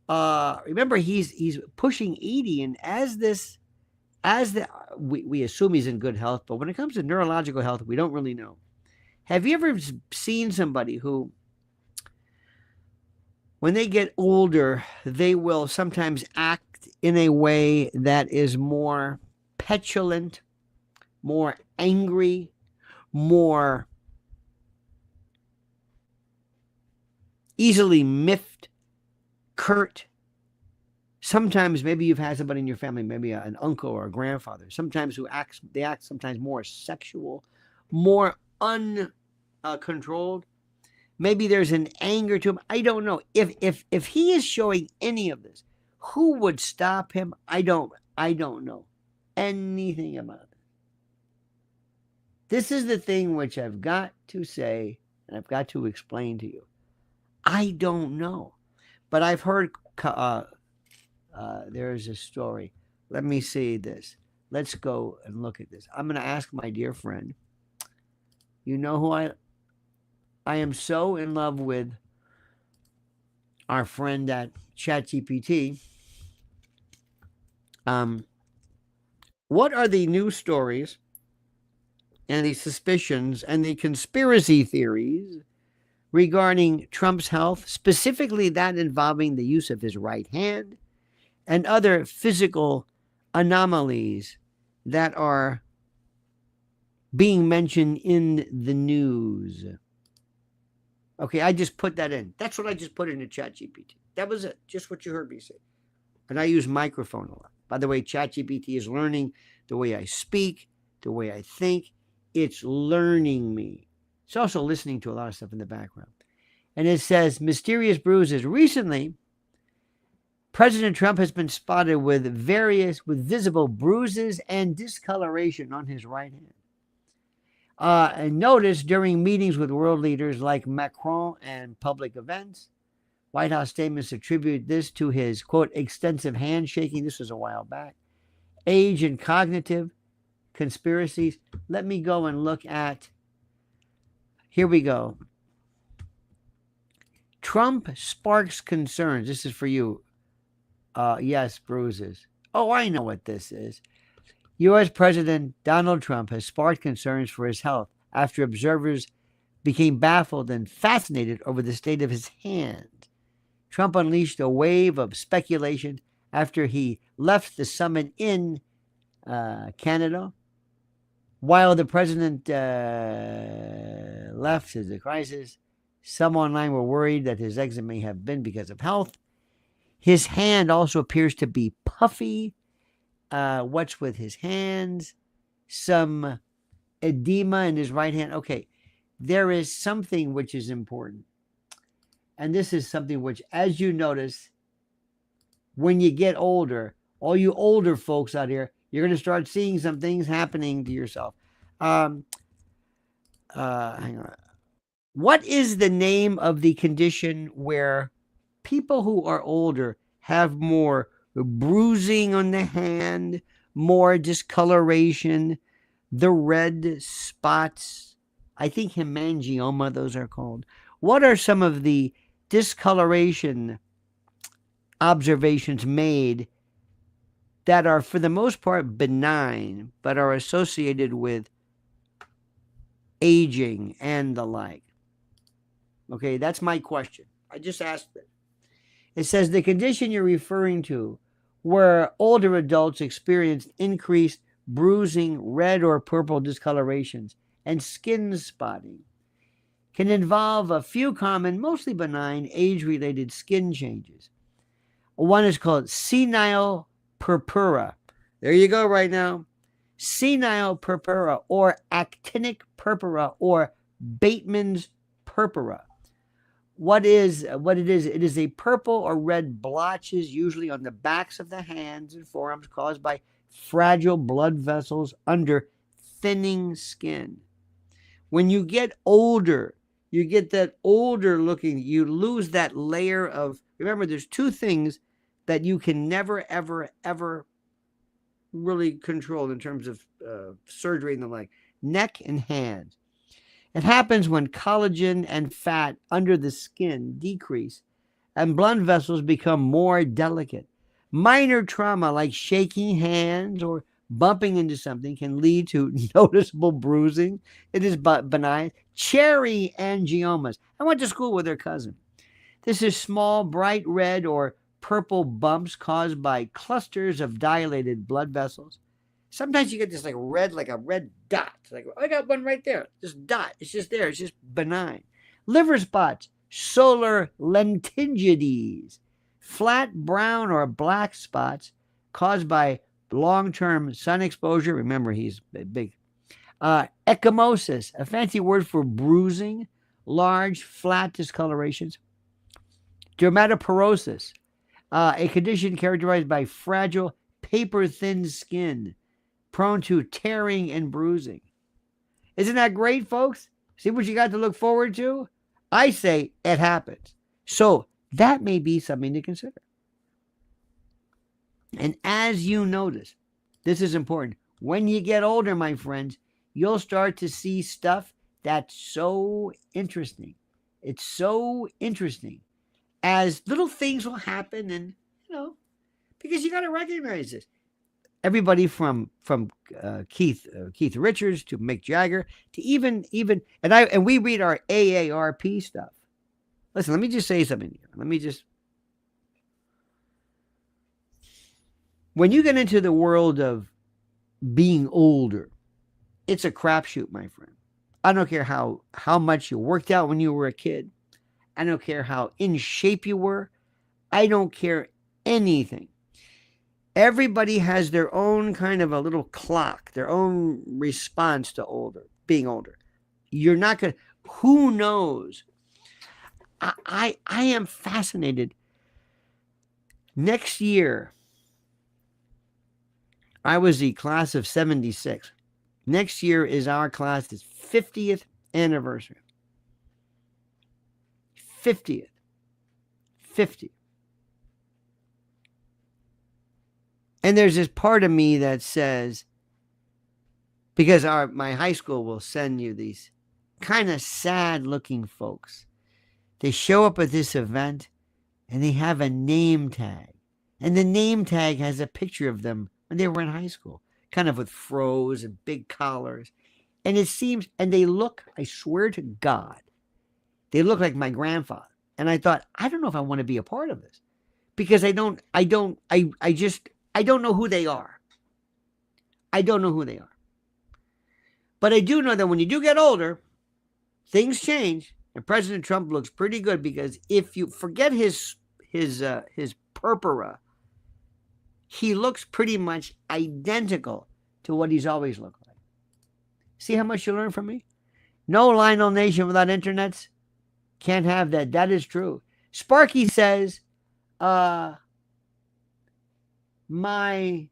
Remember, he's pushing 80, and we assume he's in good health, but when it comes to neurological health, we don't really know. Have you ever seen somebody who, when they get older, they will sometimes act in a way that is more petulant, more angry, more easily miffed, curt? Sometimes maybe you've had somebody in your family, maybe an uncle or a grandfather, sometimes they act sometimes more sexual, more uncontrolled. Maybe there's an anger to him. I don't know. If he is showing any of this, who would stop him? I don't know anything about it. This is the thing which I've got to say, and I've got to explain to you. I don't know. But I've heard there's a story. Let me see this. Let's go and look at this. I'm going to ask my dear friend. You know who I am so in love with our friend at ChatGPT. What are the news stories and the suspicions and the conspiracy theories regarding Trump's health, specifically that involving the use of his right hand and other physical anomalies that are being mentioned in the news? Okay, I just put that in. That's what I just put into ChatGPT. That was it. Just what you heard me say. And I use microphone a lot. By the way, ChatGPT is learning the way I speak, the way I think. It's learning me. It's also listening to a lot of stuff in the background. And it says, mysterious bruises. Recently, President Trump has been spotted with visible bruises and discoloration on his right hand. And notice during meetings with world leaders like Macron and public events, White House statements attribute this to his, quote, extensive handshaking. This was a while back. Age and cognitive conspiracies. Let me go and look at, here we go. Trump sparks concerns. This is for you. Yes, bruises. Oh, I know what this is. U.S. President Donald Trump has sparked concerns for his health after observers became baffled and fascinated over the state of his hand. Trump unleashed a wave of speculation after he left the summit in Canada. While the president left as a crisis, some online were worried that his exit may have been because of health. His hand also appears to be puffy. What's with his hands? Some edema in his right hand. Okay, there is something which is important. And this is something which, as you notice, when you get older, all you older folks out here, you're going to start seeing some things happening to yourself. Hang on. What is the name of the condition where people who are older have more bruising on the hand, more discoloration, the red spots? I think hemangioma, those are called. What are some of the discoloration observations made that are, for the most part, benign, but are associated with aging and the like? Okay, that's my question. I just asked it. It says the condition you're referring to where older adults experienced increased bruising, red or purple discolorations, and skin spotting can involve a few common, mostly benign, age-related skin changes. One is called senile purpura. There you go right now. Senile purpura or actinic purpura or Bateman's purpura. What it is, it is a purple or red blotches, usually on the backs of the hands and forearms, caused by fragile blood vessels under thinning skin. When you get older, you get that older looking, you lose that layer of, remember, there's two things that you can never, ever, ever really control in terms of surgery and the like: neck and hands. It happens when collagen and fat under the skin decrease and blood vessels become more delicate. Minor trauma like shaking hands or bumping into something can lead to noticeable bruising. It is benign. Cherry angiomas. I went to school with her cousin. This is small, bright red or purple bumps caused by clusters of dilated blood vessels. Sometimes you get this like a red dot. Like, I got one right there. This dot. It's just there. It's just benign. Liver spots. Solar lentigines. Flat brown or black spots caused by long-term sun exposure. Remember, he's big. Ecchymosis, a fancy word for bruising. Large, flat discolorations. Dermatoporosis, a condition characterized by fragile, paper-thin skin, prone to tearing and bruising. Isn't that great, folks? See what you got to look forward to? I say it happens. So that may be something to consider. And as you notice, this is important. When you get older, my friends, you'll start to see stuff that's so interesting. It's so interesting. As little things will happen, and because you got to recognize this. Everybody from Keith Richards to Mick Jagger to even and we read our AARP stuff. Listen, let me just say something here. When you get into the world of being older, it's a crapshoot, my friend. I don't care how much you worked out when you were a kid. I don't care how in shape you were. I don't care anything. Everybody has their own kind of a little clock, their own response to being older. You're not going to, Who knows? I am fascinated. Next year, I was the class of 76. Next year is our class's 50th anniversary. 50th. 50. And there's this part of me that says, because my high school will send you these kind of sad looking folks. They show up at this event and they have a name tag. And the name tag has a picture of them when they were in high school, kind of with fros and big collars. And it seems, and they look, I swear to God, they look like my grandfather. And I thought, I don't know if I want to be a part of this, because I don't know who they are. I don't know who they are. But I do know that when you do get older, things change, and President Trump looks pretty good, because if you forget his purpura, he looks pretty much identical to what he's always looked like. See how much you learn from me? No Lionel Nation without internets. Can't have that. That is true. Sparky says, my MI6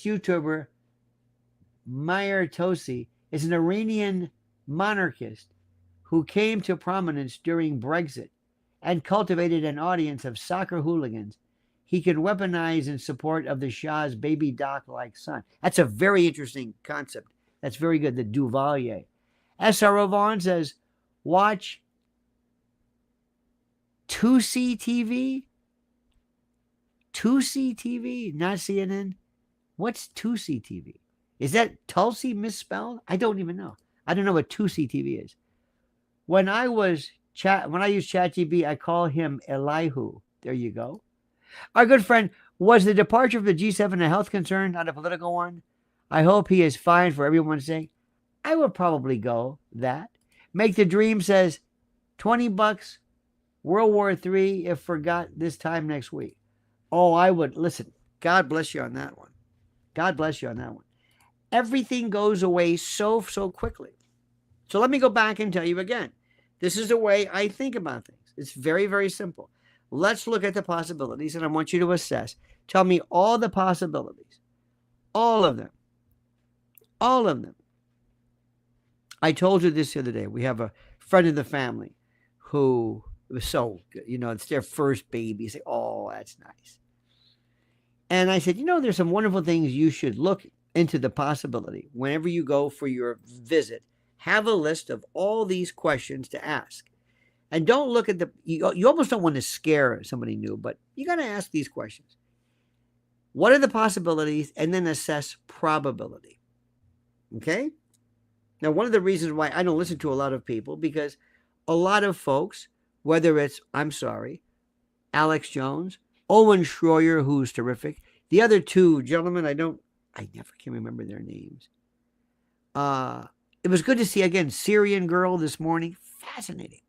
YouTuber Meyer Tosi is an Iranian monarchist who came to prominence during Brexit and cultivated an audience of soccer hooligans he can weaponize in support of the Shah's baby doc-like son. That's a very interesting concept. That's very good. The Duvalier. SRO Vaughn says, watch 2C TV? 2C TV, not CNN? What's 2C TV? Is that Tulsi misspelled? I don't even know. I don't know what 2C TV is. When I use ChatGPT, I call him Elihu. There you go. Our good friend, was the departure of the G7 a health concern, not a political one? I hope he is fine for everyone's sake. I would probably go that. Make the Dream says, $20, World War III if forgot this time next week. Oh, I would. Listen, God bless you on that one. God bless you on that one. Everything goes away so quickly. So let me go back and tell you again. This is the way I think about things. It's very, very simple. Let's look at the possibilities, and I want you to assess. Tell me all the possibilities. All of them. All of them. I told you this the other day. We have a friend of the family who was so good. You know, it's their first baby. You say, oh, that's nice. And I said, there's some wonderful things you should look into the possibility. Whenever you go for your visit, have a list of all these questions to ask. And don't look at you almost don't want to scare somebody new, but you got to ask these questions. What are the possibilities? And then assess probability. Okay? Now, one of the reasons why I don't listen to a lot of people, because a lot of folks, whether it's, Alex Jones, Owen Schroyer, who's terrific, the other two gentlemen, I never can remember their names. It was good to see, again, Syrian girl this morning. Fascinating.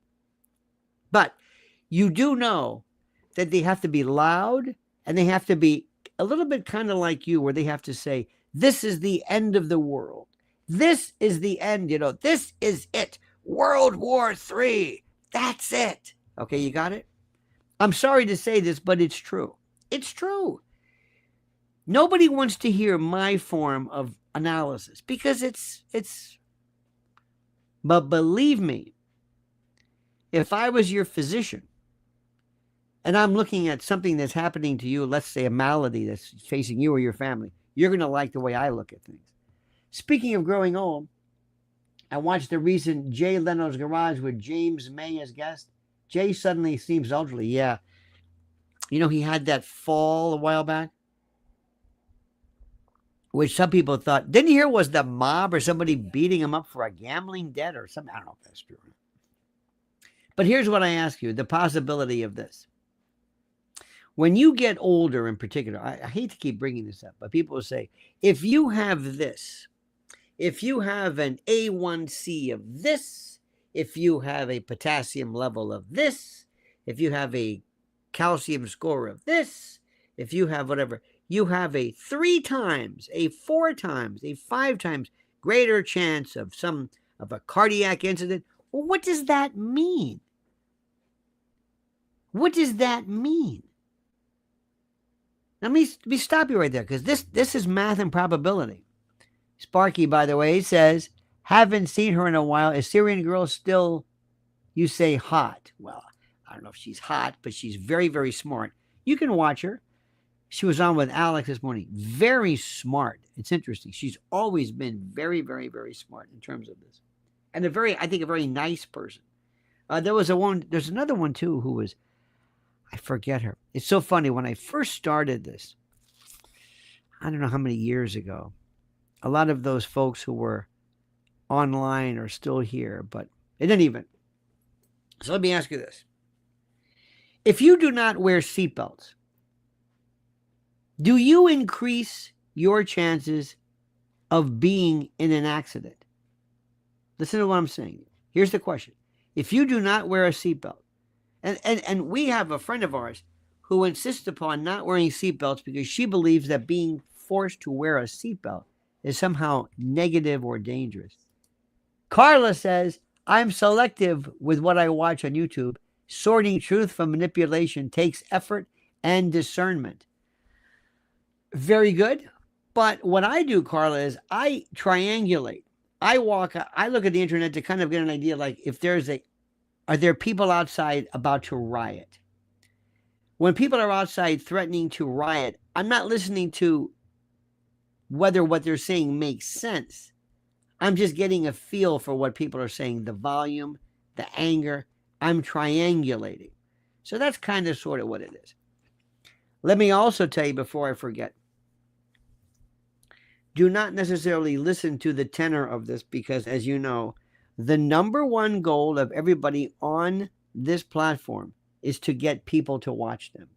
But you do know that they have to be loud, and they have to be a little bit kind of like you, where they have to say, this is the end of the world. This is the end, this is it. World War III. That's it. Okay, you got it? I'm sorry to say this, but it's true. It's true. Nobody wants to hear my form of analysis, because it's, but believe me, if I was your physician and I'm looking at something that's happening to you, let's say a malady that's facing you or your family, you're going to like the way I look at things. Speaking of growing old, I watched the recent Jay Leno's Garage with James May as guest. Jay suddenly seems elderly. Yeah. He had that fall a while back, which some people thought, didn't you hear was the mob or somebody beating him up for a gambling debt or something? I don't know if that's true. But here's what I ask you, the possibility of this. When you get older in particular, I hate to keep bringing this up, but people will say, if you have this, if you have an A1C of this, if you have a potassium level of this, if you have a calcium score of this, if you have whatever, you have a 3 times, a 4 times, a 5 times greater chance of a cardiac incident. Well, what does that mean? What does that mean? Let me stop you right there, because this is math and probability. Sparky, by the way, says, haven't seen her in a while. Is Syrian girl still, you say, hot? Well, I don't know if she's hot, but she's very, very smart. You can watch her. She was on with Alex this morning. Very smart. It's interesting. She's always been very, very, very smart in terms of this. And I think a very nice person. There's another one too who was, I forget her. It's so funny. When I first started this, I don't know how many years ago, a lot of those folks who were online are still here, but in any event. So let me ask you this. If you do not wear seatbelts, do you increase your chances of being in an accident? Listen to what I'm saying. Here's the question. If you do not wear a seatbelt, and we have a friend of ours who insists upon not wearing seatbelts because she believes that being forced to wear a seatbelt is somehow negative or dangerous. Carla says, I'm selective with what I watch on YouTube. Sorting truth from manipulation takes effort and discernment. Very good. But what I do, Carla, is I triangulate. I look at the internet to kind of get an idea, like if are there people outside about to riot? When people are outside threatening to riot, I'm not listening to whether what they're saying makes sense. I'm just getting a feel for what people are saying, the volume, the anger. I'm triangulating. So that's kind of sort of what it is. Let me also tell you before I forget, do not necessarily listen to the tenor of this because, as you know, the number one goal of everybody on this platform is to get people to watch them.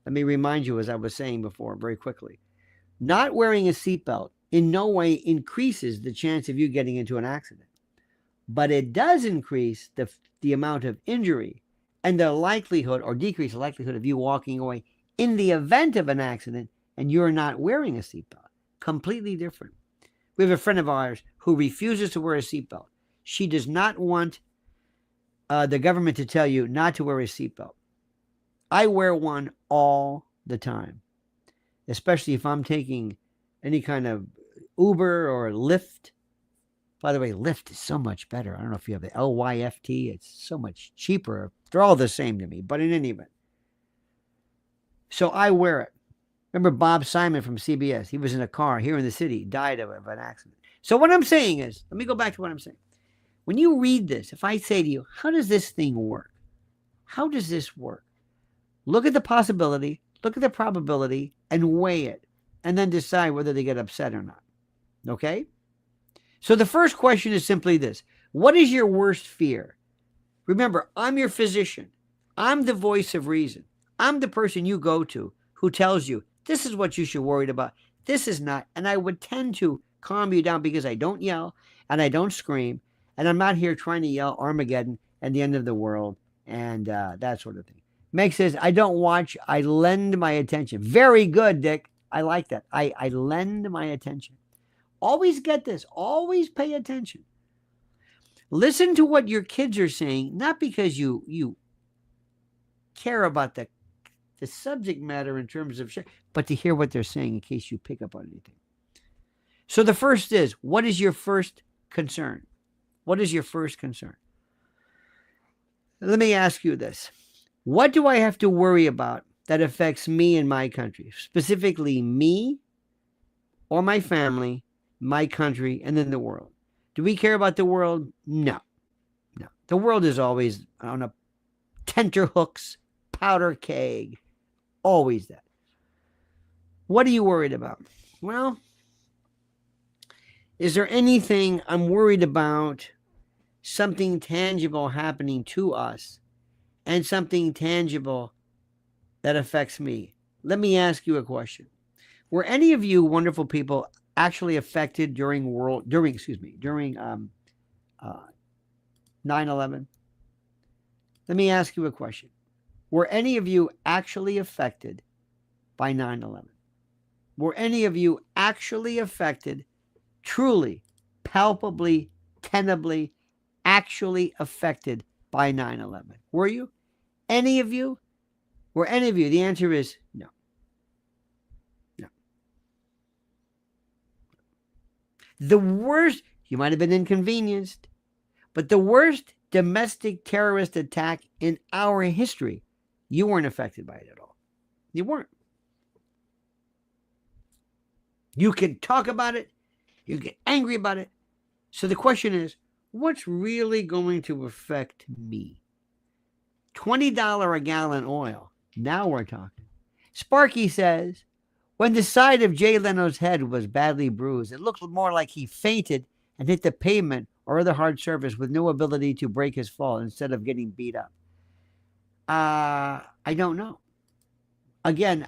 Let me remind you, as I was saying before, very quickly, not wearing a seatbelt in no way increases the chance of you getting into an accident, but it does increase the amount of injury and the likelihood, or decrease the likelihood, of you walking away in the event of an accident and you're not wearing a seatbelt. Completely different. We have a friend of ours who refuses to wear a seatbelt. She does not want the government to tell you not to wear a seatbelt. I wear one all the time, especially if I'm taking any kind of Uber or Lyft. By the way, Lyft is so much better. I don't know if you have the LYFT. It's so much cheaper. They're all the same to me, but in any event. So I wear it. Remember Bob Simon from CBS? He was in a car here in the city, died of an accident. So what I'm saying is, let me go back to what I'm saying. When you read this, if I say to you, how does this thing work? How does this work? Look at the possibility, look at the probability, and weigh it, and then decide whether they get upset or not. Okay? So the first question is simply this. What is your worst fear? Remember, I'm your physician. I'm the voice of reason. I'm the person you go to who tells you, this is what you should worry about. This is not. And I would tend to calm you down because I don't yell and I don't scream. And I'm not here trying to yell Armageddon and the end of the world and that sort of thing. Meg says, I don't watch. I lend my attention. Very good, Dick. I like that. I lend my attention. Always get this. Always pay attention. Listen to what your kids are saying, not because you care about the subject matter in terms of, but to hear what they're saying in case you pick up on anything. So the first is, what is your first concern? What is your first concern? Let me ask you this. What do I have to worry about that affects me and my country? Specifically me or my family, my country, and then the world. Do we care about the world? No. No. The world is always on a tenterhooks, powder keg. Always that. What are you worried about? Well, is there anything I'm worried about, something tangible happening to us and something tangible that affects me? Let me ask you a question. Were any of you wonderful people actually affected during 9/11? Let me ask you a question. Were any of you actually affected by 9/11? Were any of you actually affected, truly, palpably, tangibly, actually affected by 9/11? Were you? Any of you? Were any of you? The answer is no. No. The worst, you might have been inconvenienced, but the worst domestic terrorist attack in our history, you weren't affected by it at all. You weren't. You can talk about it. You get angry about it. So the question is, what's really going to affect me? $20 a gallon oil. Now we're talking. Sparky says, when the side of Jay Leno's head was badly bruised, it looked more like he fainted and hit the pavement or other hard surface with no ability to break his fall instead of getting beat up. I don't know. Again,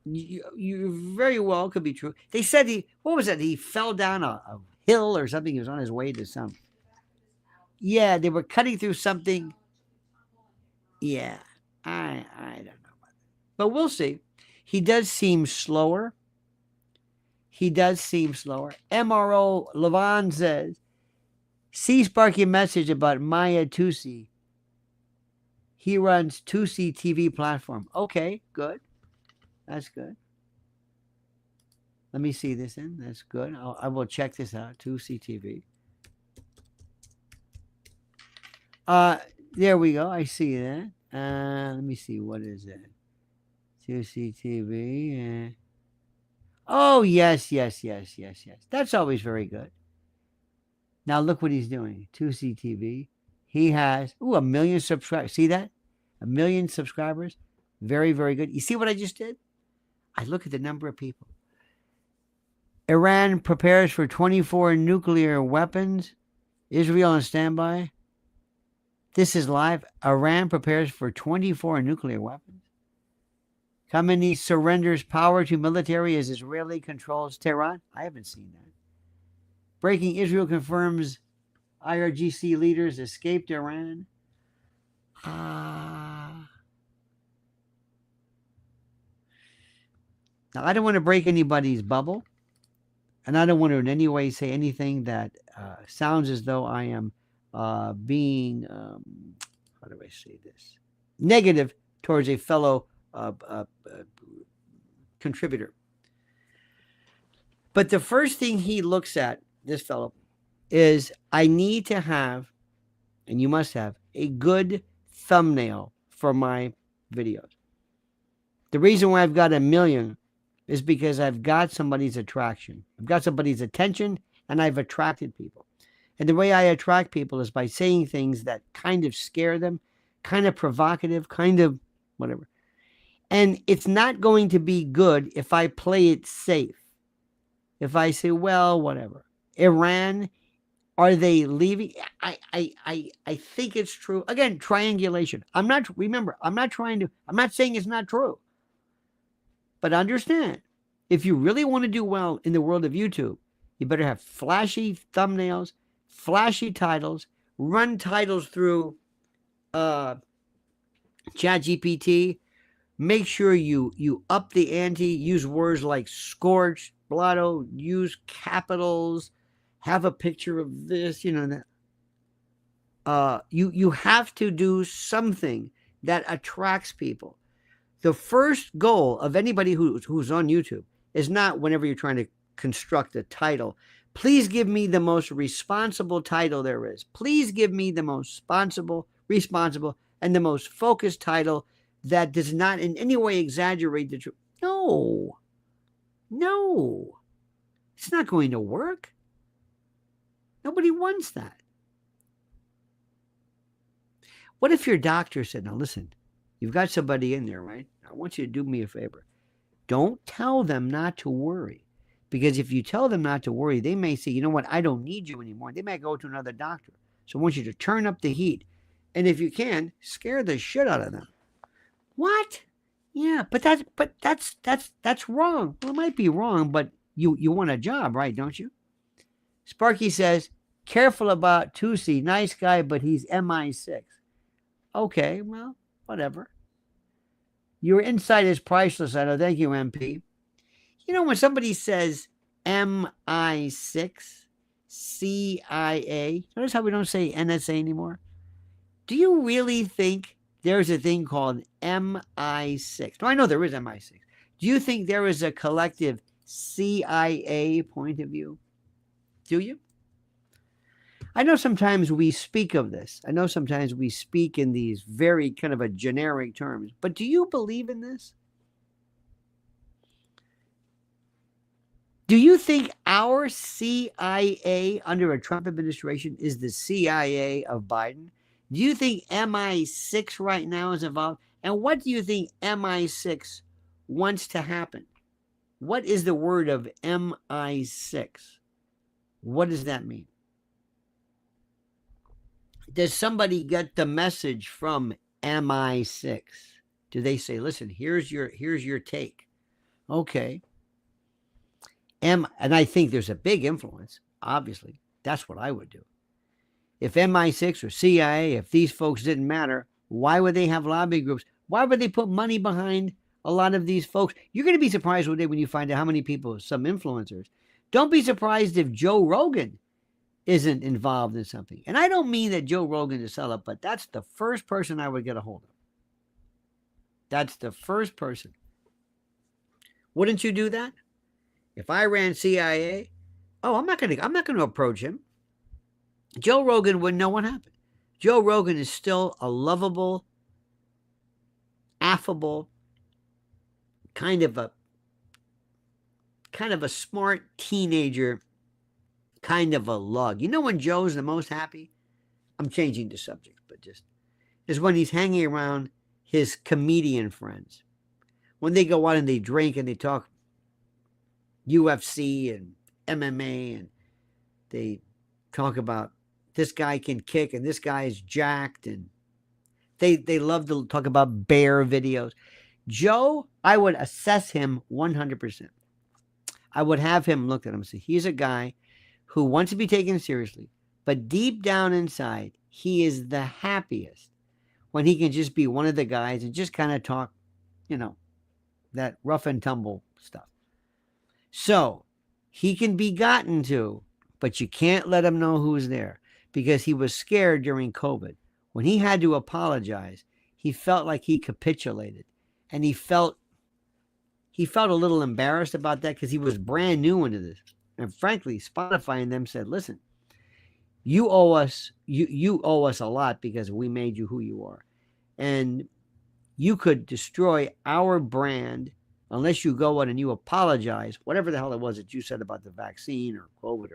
you very well could be true. They said what was it? He fell down a hill or something. He was on his way to some. Yeah, they were cutting through something. Yeah, I don't know. But we'll see. He does seem slower. MRO Levon says, see Sparky message about Maya Tusi. He runs Tusi TV platform. Okay, good. That's good. Let me see this in. That's good. I will check this out. Tusi TV. There we go. I see that. Let me see. What is that? Tusi TV. Oh, yes. That's always very good. Now look what he's doing. Tusi TV. He has 1 million subscribers. See that? 1 million subscribers. Very, very good. You see what I just did? I look at the number of people. Iran prepares for 24 nuclear weapons. Israel on standby. This is live. Iran prepares for 24 nuclear weapons. Khamenei surrenders power to military as Israeli controls Tehran. I haven't seen that. Breaking, Israel confirms IRGC leaders escaped Iran. Now, I don't want to break anybody's bubble, and I don't want to in any way say anything that sounds as though I am being, how do I say this, negative towards a fellow contributor. But the first thing he looks at, this fellow, is I need to have, and you must have, a good thumbnail for my videos. The reason why I've got 1 million is because I've got somebody's attraction. I've got somebody's attention, and I've attracted people. And the way I attract people is by saying things that kind of scare them, kind of provocative, kind of whatever. And it's not going to be good if I play it safe. If I say, well, whatever. Iran, are they leaving? I think it's true. Again, triangulation. I'm not saying it's not true. But understand, if you really want to do well in the world of YouTube, you better have flashy thumbnails, flashy titles, run titles through ChatGPT. Make sure you up the ante, use words like scorch, blotto, use capitals, have a picture of this, that. You have to do something that attracts people. The first goal of anybody who's on YouTube is not, whenever you're trying to construct a title, please give me the most responsible title there is. Please give me the most responsible, and the most focused title that does not in any way exaggerate the truth. No. It's not going to work. Nobody wants that. What if your doctor said, now listen, you've got somebody in there, right? I want you to do me a favor. Don't tell them not to worry. Because if you tell them not to worry, they may say, you know what, I don't need you anymore. They might go to another doctor. So I want you to turn up the heat. And if you can, scare the shit out of them. What? Yeah, but that's wrong. Well, it might be wrong, but you want a job, right? Don't you? Sparky says, careful about Tusi. Nice guy, but he's MI6. Okay, well, whatever. Your insight is priceless, I know. Thank you, MP. You know, when somebody says MI6, CIA, notice how we don't say NSA anymore? Do you really think there's a thing called MI6? No, I know there is MI6. Do you think there is a collective CIA point of view? Do you? I know sometimes we speak of this. I know sometimes we speak in these very kind of a generic terms. But do you believe in this? Do you think our CIA under a Trump administration is the CIA of Biden? Do you think MI6 right now is involved? And what do you think MI6 wants to happen? What is the word of MI6? What does that mean? Does somebody get the message from MI6? Do they say, listen, here's your take? Okay. And I think there's a big influence, obviously. That's what I would do. If MI6 or CIA, if these folks didn't matter, why would they have lobby groups? Why would they put money behind a lot of these folks? You're going to be surprised one day when you find out how many people, some influencers. Don't be surprised if Joe Rogan isn't involved in something. And I don't mean that Joe Rogan is a sellout, but that's the first person I would get a hold of. That's the first person. Wouldn't you do that? If I ran CIA, I'm not going to approach him. Joe Rogan wouldn't know what happened. Joe Rogan is still a lovable, affable, kind of a smart teenager, kind of a lug. You know when Joe's the most happy? I'm changing the subject, but just is when he's hanging around his comedian friends. When they go out and they drink and they talk UFC and MMA and they talk about this guy can kick and this guy is jacked, and they love to talk about bear videos. Joe, I would assess him 100%. I would have him look at him and say, he's a guy who wants to be taken seriously, but deep down inside, he is the happiest when he can just be one of the guys and just kind of talk, that rough and tumble stuff. So he can be gotten to, but you can't let him know who's there, because he was scared during COVID. When he had to apologize, he felt like he capitulated, and he felt a little embarrassed about that because he was brand new into this. And frankly, Spotify and them said, listen, you owe us a lot because we made you who you are. And you could destroy our brand unless you go out and you apologize, whatever the hell it was that you said about the vaccine or COVID.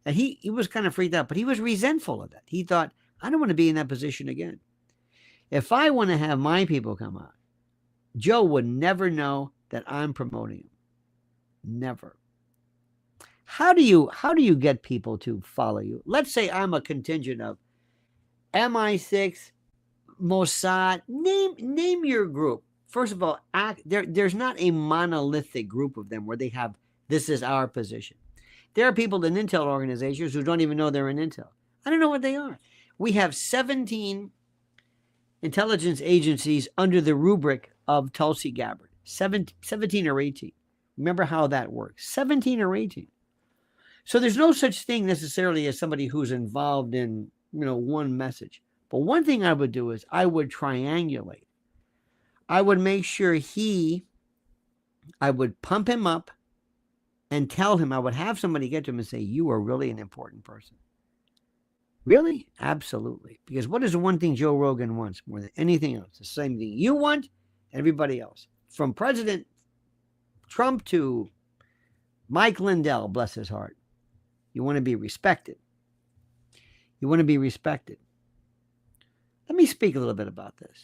And he was kind of freaked out, but he was resentful of that. He thought, I don't want to be in that position again. If I want to have my people come out, Joe would never know that I'm promoting him. Never. How do you get people to follow you? Let's say I'm a contingent of MI6, Mossad. Name your group. First of all, there's not a monolithic group of them where they have, this is our position. There are people in intel organizations who don't even know they're in intel. I don't know what they are. We have 17 intelligence agencies under the rubric of Tulsi Gabbard. 17 or 18. Remember how that works. 17 or 18. So there's no such thing necessarily as somebody who's involved in, one message. But one thing I would do is I would triangulate. I would make sure I would pump him up and tell him, I would have somebody get to him and say, you are really an important person. Really? Absolutely. Because what is the one thing Joe Rogan wants more than anything else? The same thing you want, everybody else. From President Trump to Mike Lindell, bless his heart. You want to be respected. You want to be respected. Let me speak a little bit about this.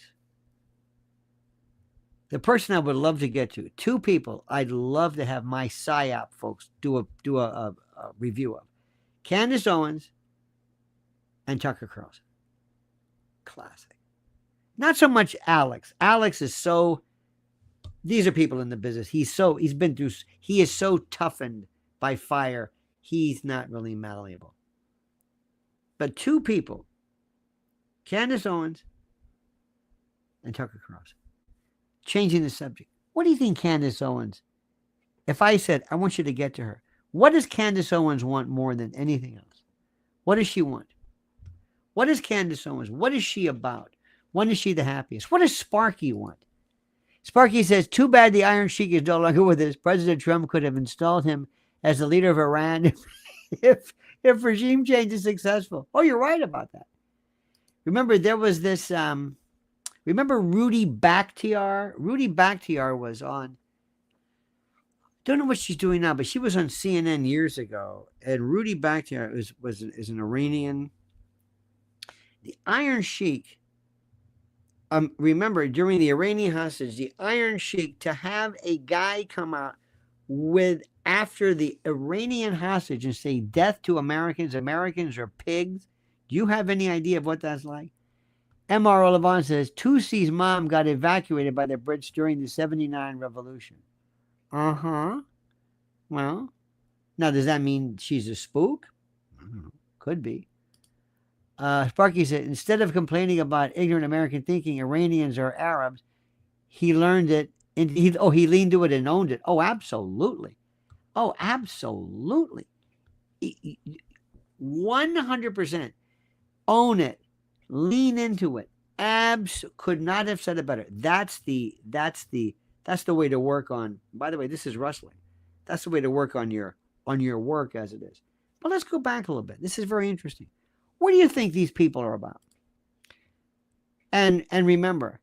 The person I would love to get to, two people I'd love to have my PSYOP folks do a review of. Candace Owens and Tucker Carlson. Classic. Not so much Alex. Alex is so, these are people in the business. He is so toughened by fire. He's not really malleable. But two people, Candace Owens and Tucker Carlson. changing the subject. What do you think Candace Owens, if I said, I want you to get to her, what does Candace Owens want more than anything else? What does she want? What is Candace Owens? What is she about? When is she the happiest? What does Sparky want? Sparky says, too bad the Iron Sheik is no longer with us. President Trump could have installed him as the leader of Iran if regime change is successful. Oh, you're right about that. Remember, there was this, remember Rudy Bakhtiar? Rudy Bakhtiar was on, don't know what she's doing now, but she was on CNN years ago. And Rudy Bakhtiar is an Iranian. The Iron Sheik, remember, during the Iranian hostage, the Iron Sheik, to have a guy come out with, after the Iranian hostage and say, death to Americans, Americans are pigs. Do you have any idea of what that's like? M.R. Levant says, Tusi's mom got evacuated by the Brits during the 79 revolution. Uh-huh. Well, now does that mean she's a spook? Could be. Sparky said, instead of complaining about ignorant American thinking, Iranians are Arabs, he learned it. He leaned to it and owned it. Oh, absolutely. Oh, absolutely. 100%. Own it. Lean into it. Could not have said it better. That's the way to work on. By the way, this is rustling. That's the way to work on your work as it is. But let's go back a little bit. This is very interesting. What do you think these people are about? And remember,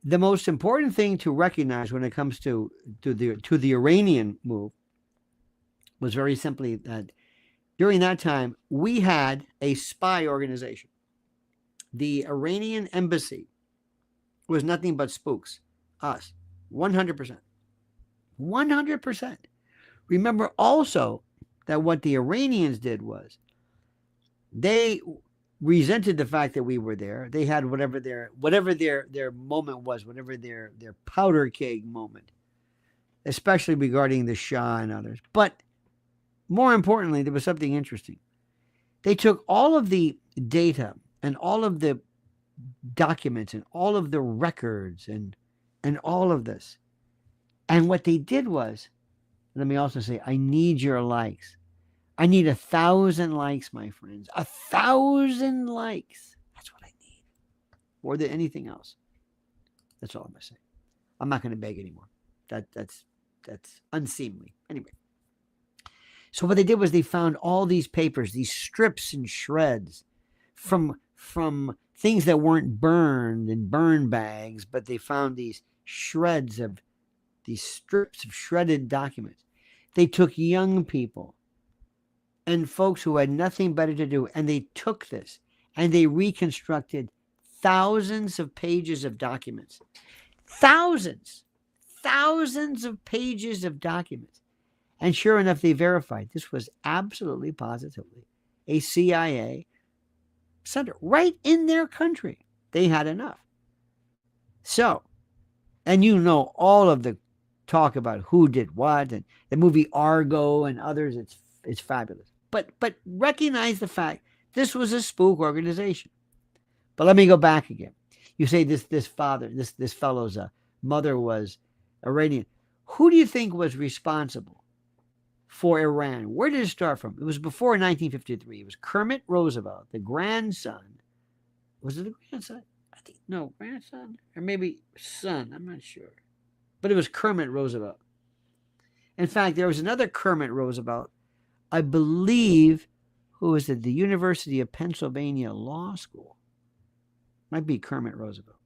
the most important thing to recognize when it comes to the Iranian move was very simply that during that time we had a spy organization. The Iranian embassy was nothing but spooks. Us. 100%. 100%. Remember also that what the Iranians did was they resented the fact that we were there. They had whatever their moment was, whatever their powder keg moment, especially regarding the Shah and others. But more importantly, there was something interesting. They took all of the data and all of the documents and all of the records and all of this. And what they did was, let me also say, I need your likes. I need 1,000 likes, my friends. 1,000 likes. That's what I need. More than anything else. That's all I'm going to say. I'm not going to beg anymore. That's unseemly. Anyway. So what they did was they found all these papers, these strips and shreds from things that weren't burned in burn bags, but they found these shreds of these strips of shredded documents. They took young people and folks who had nothing better to do, and they took this and they reconstructed thousands of pages of documents. Thousands of pages of documents. And sure enough, they verified this was absolutely, positively a CIA center right in their country. They had enough. So, and you know all of the talk about who did what, and the movie Argo and others, it's fabulous. But recognize the fact this was a spook organization. But let me go back again. You say this fellow's mother was Iranian. Who do you think was responsible for Iran? Where did it start from? It was before 1953. It was Kermit Roosevelt, the grandson. Was it the grandson? I think, no, grandson? Or maybe son. I'm not sure. But it was Kermit Roosevelt. In fact, there was another Kermit Roosevelt, I believe, who was at the University of Pennsylvania Law School. Might be Kermit Roosevelt.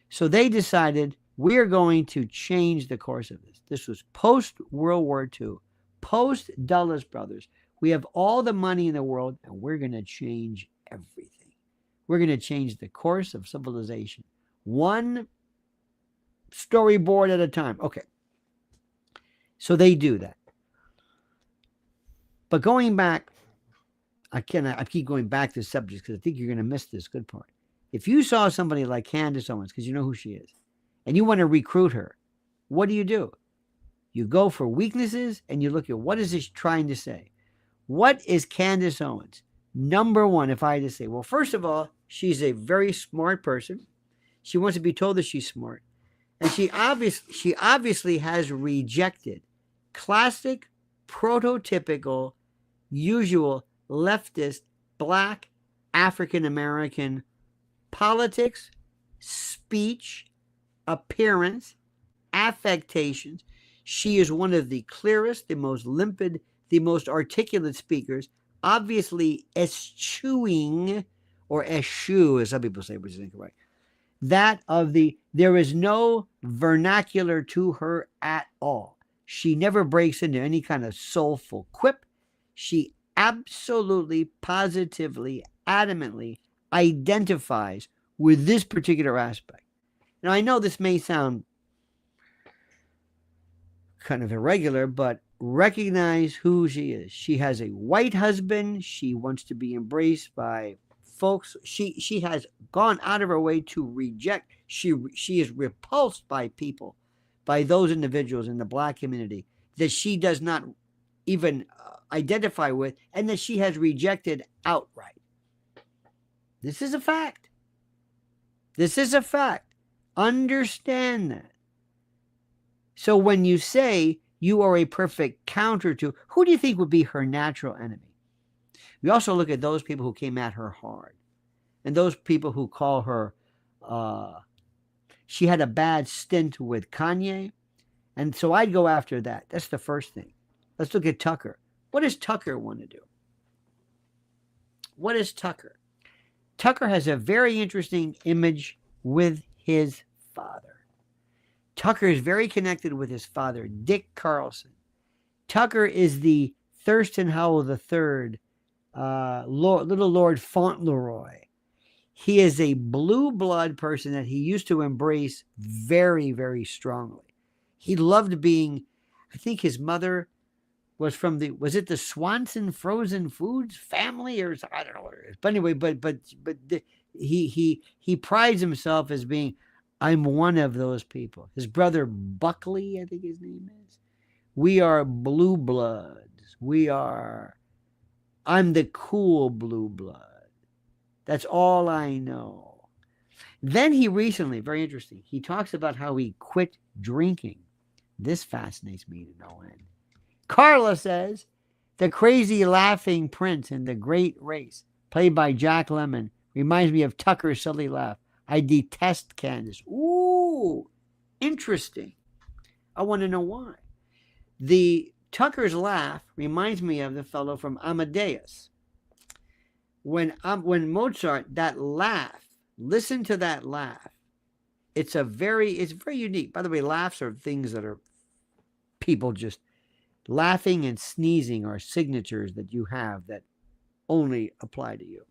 So they decided we're going to change the course of this. This was post-World War II, post-Dulles Brothers. We have all the money in the world, and we're going to change everything. We're going to change the course of civilization. One storyboard at a time. Okay. So they do that. But going back, I keep going back to the subject because I think you're going to miss this good part. If you saw somebody like Candace Owens, because you know who she is, and you want to recruit her, what do? You go for weaknesses and you look at what is this trying to say? What is Candace Owens? Number one, if I had to say, well, first of all, she's a very smart person. She wants to be told that she's smart. And she obviously has rejected classic, prototypical, usual leftist, black, African American politics, speech, appearance, affectations. She is one of the clearest, the most limpid, the most articulate speakers, obviously eschewing, or eschew, as some people say, which is incorrect, that of the, there is no vernacular to her at all. She never breaks into any kind of soulful quip. She absolutely, positively, adamantly identifies with this particular aspect. Now, I know this may sound kind of irregular, but recognize who she is. She has a white husband. She wants to be embraced by folks. She has gone out of her way to reject. She is repulsed by people, by those individuals in the black community that she does not even identify with, and that she has rejected outright. This is a fact. This is a fact. Understand that. So when you say you are a perfect counter to, who do you think would be her natural enemy? We also look at those people who came at her hard, and those people who call her, she had a bad stint with Kanye, and so I'd go after that. That's the first thing. Let's look at Tucker. What does Tucker want to do? What is Tucker? Tucker has a very interesting image with his father. Tucker is very connected with his father, Dick Carlson. Tucker is the Thurston Howell III, little Lord Fauntleroy. He is a blue blood person that he used to embrace very, very strongly. He loved being, I think his mother was from the, was it the Swanson Frozen Foods family, or I don't know what it is. But anyway, he prides himself as being, I'm one of those people. His brother Buckley, I think his name is. We are blue bloods. I'm the cool blue blood. That's all I know. Then he recently, very interesting, he talks about how he quit drinking. This fascinates me to no end. Carla says, the crazy laughing prince in The Great Race, played by Jack Lemmon, reminds me of Tucker's silly laugh. I detest Candace. Ooh, interesting. I want to know why. The Tucker's laugh reminds me of the fellow from Amadeus. When Mozart, that laugh, listen to that laugh. It's very unique. By the way, laughs are things that are people just laughing and sneezing are signatures that you have that only apply to you.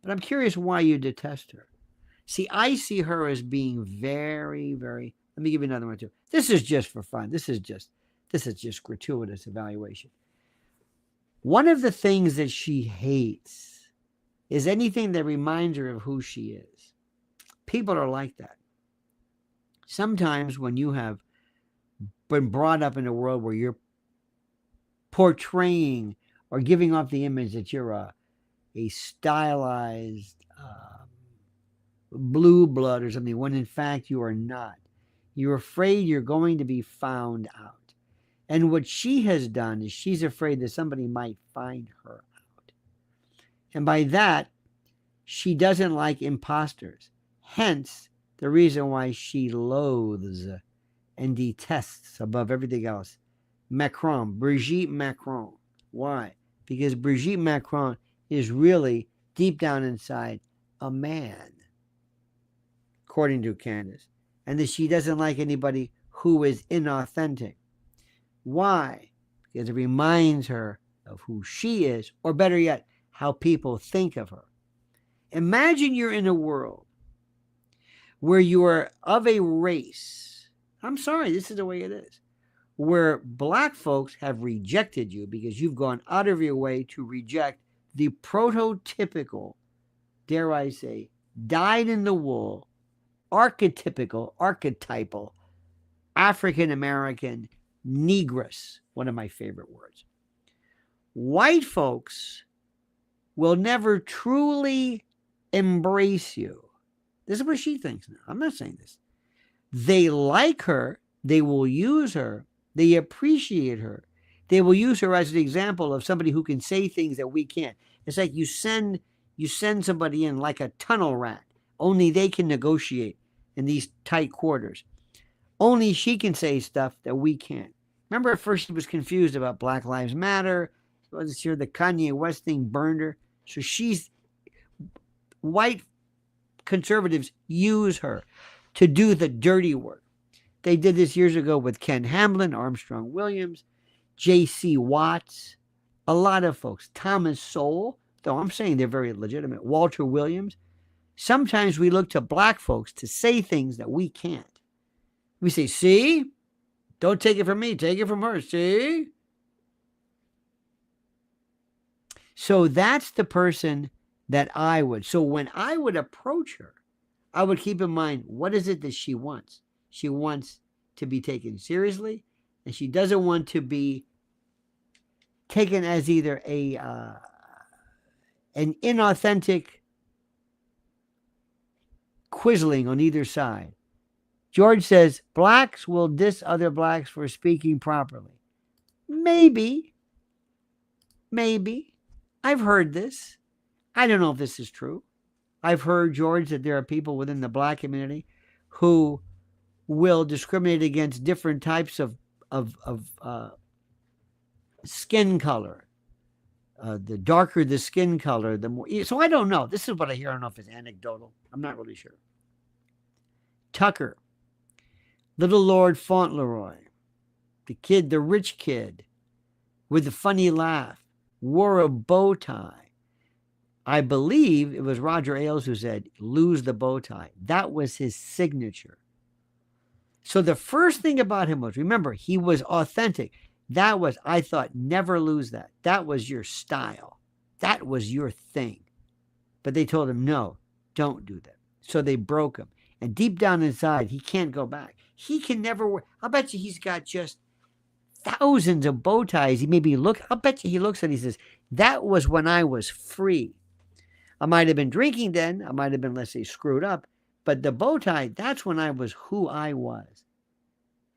But I'm curious why you detest her. See, I see her as being very, very, let me give you another one too. This is just for fun. This is just gratuitous evaluation. One of the things that she hates is anything that reminds her of who she is. People are like that. Sometimes when you have been brought up in a world where you're portraying or giving off the image that you're a stylized blue blood or something, when in fact you are not. You're afraid you're going to be found out. And what she has done is she's afraid that somebody might find her out. And by that, she doesn't like imposters. Hence, the reason why she loathes and detests above everything else Brigitte Macron. Why? Because Brigitte Macron is really, deep down inside, a man, according to Candace. And that she doesn't like anybody who is inauthentic. Why? Because it reminds her of who she is, or better yet, how people think of her. Imagine you're in a world where you are of a race. I'm sorry, this is the way it is. Where black folks have rejected you because you've gone out of your way to reject the prototypical, dare I say, dyed-in-the-wool, archetypal African-American negress, one of my favorite words. White folks will never truly embrace you. This is what she thinks now. I'm not saying this. They like her. They will use her. They appreciate her. They will use her as an example of somebody who can say things that we can't. It's like you send somebody in like a tunnel rat. Only they can negotiate in these tight quarters. Only she can say stuff that we can't. Remember at first she was confused about Black Lives Matter. She wasn't sure the Kanye West thing burned her. So white conservatives use her to do the dirty work. They did this years ago with Ken Hamlin, Armstrong Williams, J.C. Watts, a lot of folks. Thomas Sowell, though I'm saying they're very legitimate. Walter Williams. Sometimes we look to black folks to say things that we can't. We say, see? Don't take it from me. Take it from her. See? So that's the person that I would. So when I would approach her, I would keep in mind, what is it that she wants? She wants to be taken seriously, and she doesn't want to be taken as either an inauthentic quizzling on either side. George says, blacks will diss other blacks for speaking properly. Maybe. I've heard this. I don't know if this is true. I've heard, George, that there are people within the black community who will discriminate against different types of skin color. The darker the skin color, the more. So I don't know. This is what I hear. I don't know if it's anecdotal. I'm not really sure. Tucker. Little Lord Fauntleroy. The rich kid with the funny laugh, wore a bow tie. I believe it was Roger Ailes who said, lose the bow tie. That was his signature. So the first thing about him was, remember, he was authentic. That was, I thought, never lose that. That was your style. That was your thing. But they told him, no, don't do that. So they broke him. And deep down inside, he can't go back. He can never wear. I'll bet you he's got just thousands of bow ties. I'll bet you he looks at it, he says, that was when I was free. I might have been drinking then. I might have been, let's say, screwed up. But the bow tie, that's when I was who I was.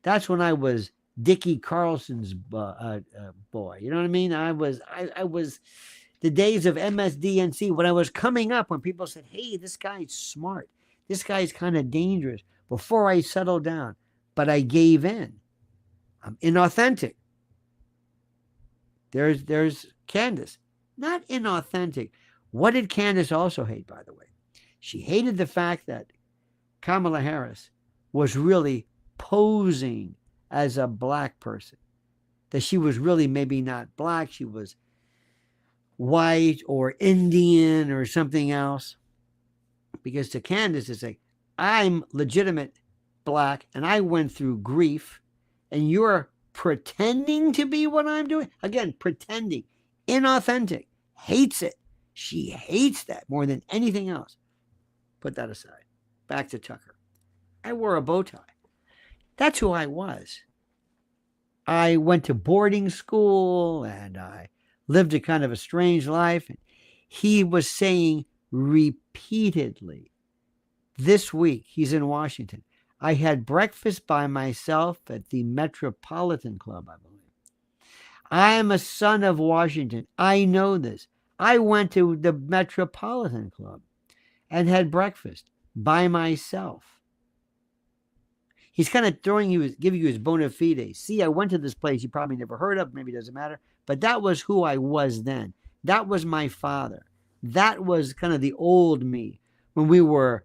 That's when I was Dickie Carlson's boy. You know what I mean? I was the days of MSDNC when I was coming up, when people said, hey, this guy's smart. This guy's kind of dangerous. Before I settled down. But I gave in. I'm inauthentic. There's Candace. Not inauthentic. What did Candace also hate, by the way? She hated the fact that Kamala Harris was really posing as a black person. That she was really maybe not black. She was white or Indian or something else. Because to Candace, it's like, I'm legitimate black and I went through grief and you're pretending to be what I'm doing. Again, pretending. Inauthentic. Hates it. She hates that more than anything else. Put that aside. Back to Tucker. I wore a bow tie. That's who I was. I went to boarding school and I lived a kind of a strange life. And he was saying repeatedly, this week, he's in Washington, I had breakfast by myself at the Metropolitan Club, I believe. I am a son of Washington. I know this. I went to the Metropolitan Club and had breakfast by myself. He's kind of giving you his bona fide. See, I went to this place you probably never heard of. Maybe it doesn't matter. But that was who I was then. That was my father. That was kind of the old me when we were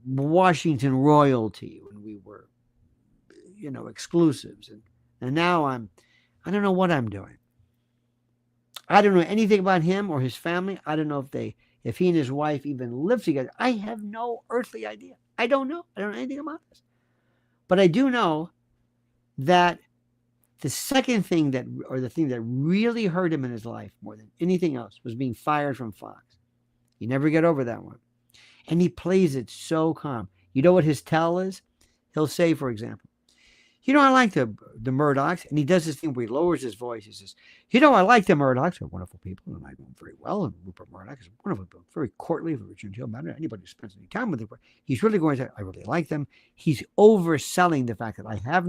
Washington royalty, when we were, exclusives. And now I don't know what I'm doing. I don't know anything about him or his family. I don't know if he and his wife even live together. I have no earthly idea. I don't know. I don't know anything about this. But I do know that the second thing the thing that really hurt him in his life more than anything else was being fired from Fox. He never get over that one. And he plays it so calm. You know what his tell is? He'll say, for example, I like the Murdochs. And he does this thing where he lowers his voice. He says, I like the Murdochs. They're wonderful people, and I know them very well. And Rupert Murdoch is wonderful, very courtly, very genteel matter. Anybody who spends any time with him, he's really going to say, I really like them. He's overselling the fact that I have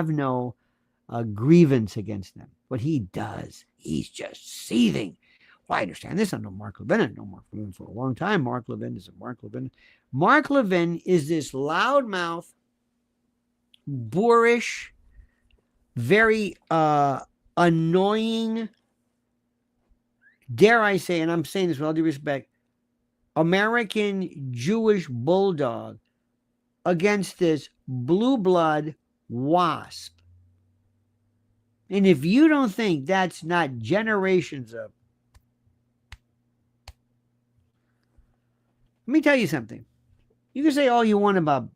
no grievance against them. What he does, he's just seething. Well, I understand this. I know Mark Levin. I know Mark Levin for a long time. Mark Levin is Mark Levin. Mark Levin is this loudmouth, boorish, very annoying, dare I say, and I'm saying this with all due respect, American Jewish bulldog against this blue blood wasp. And if you don't think that's not generations of, let me tell you something. You can say all you want about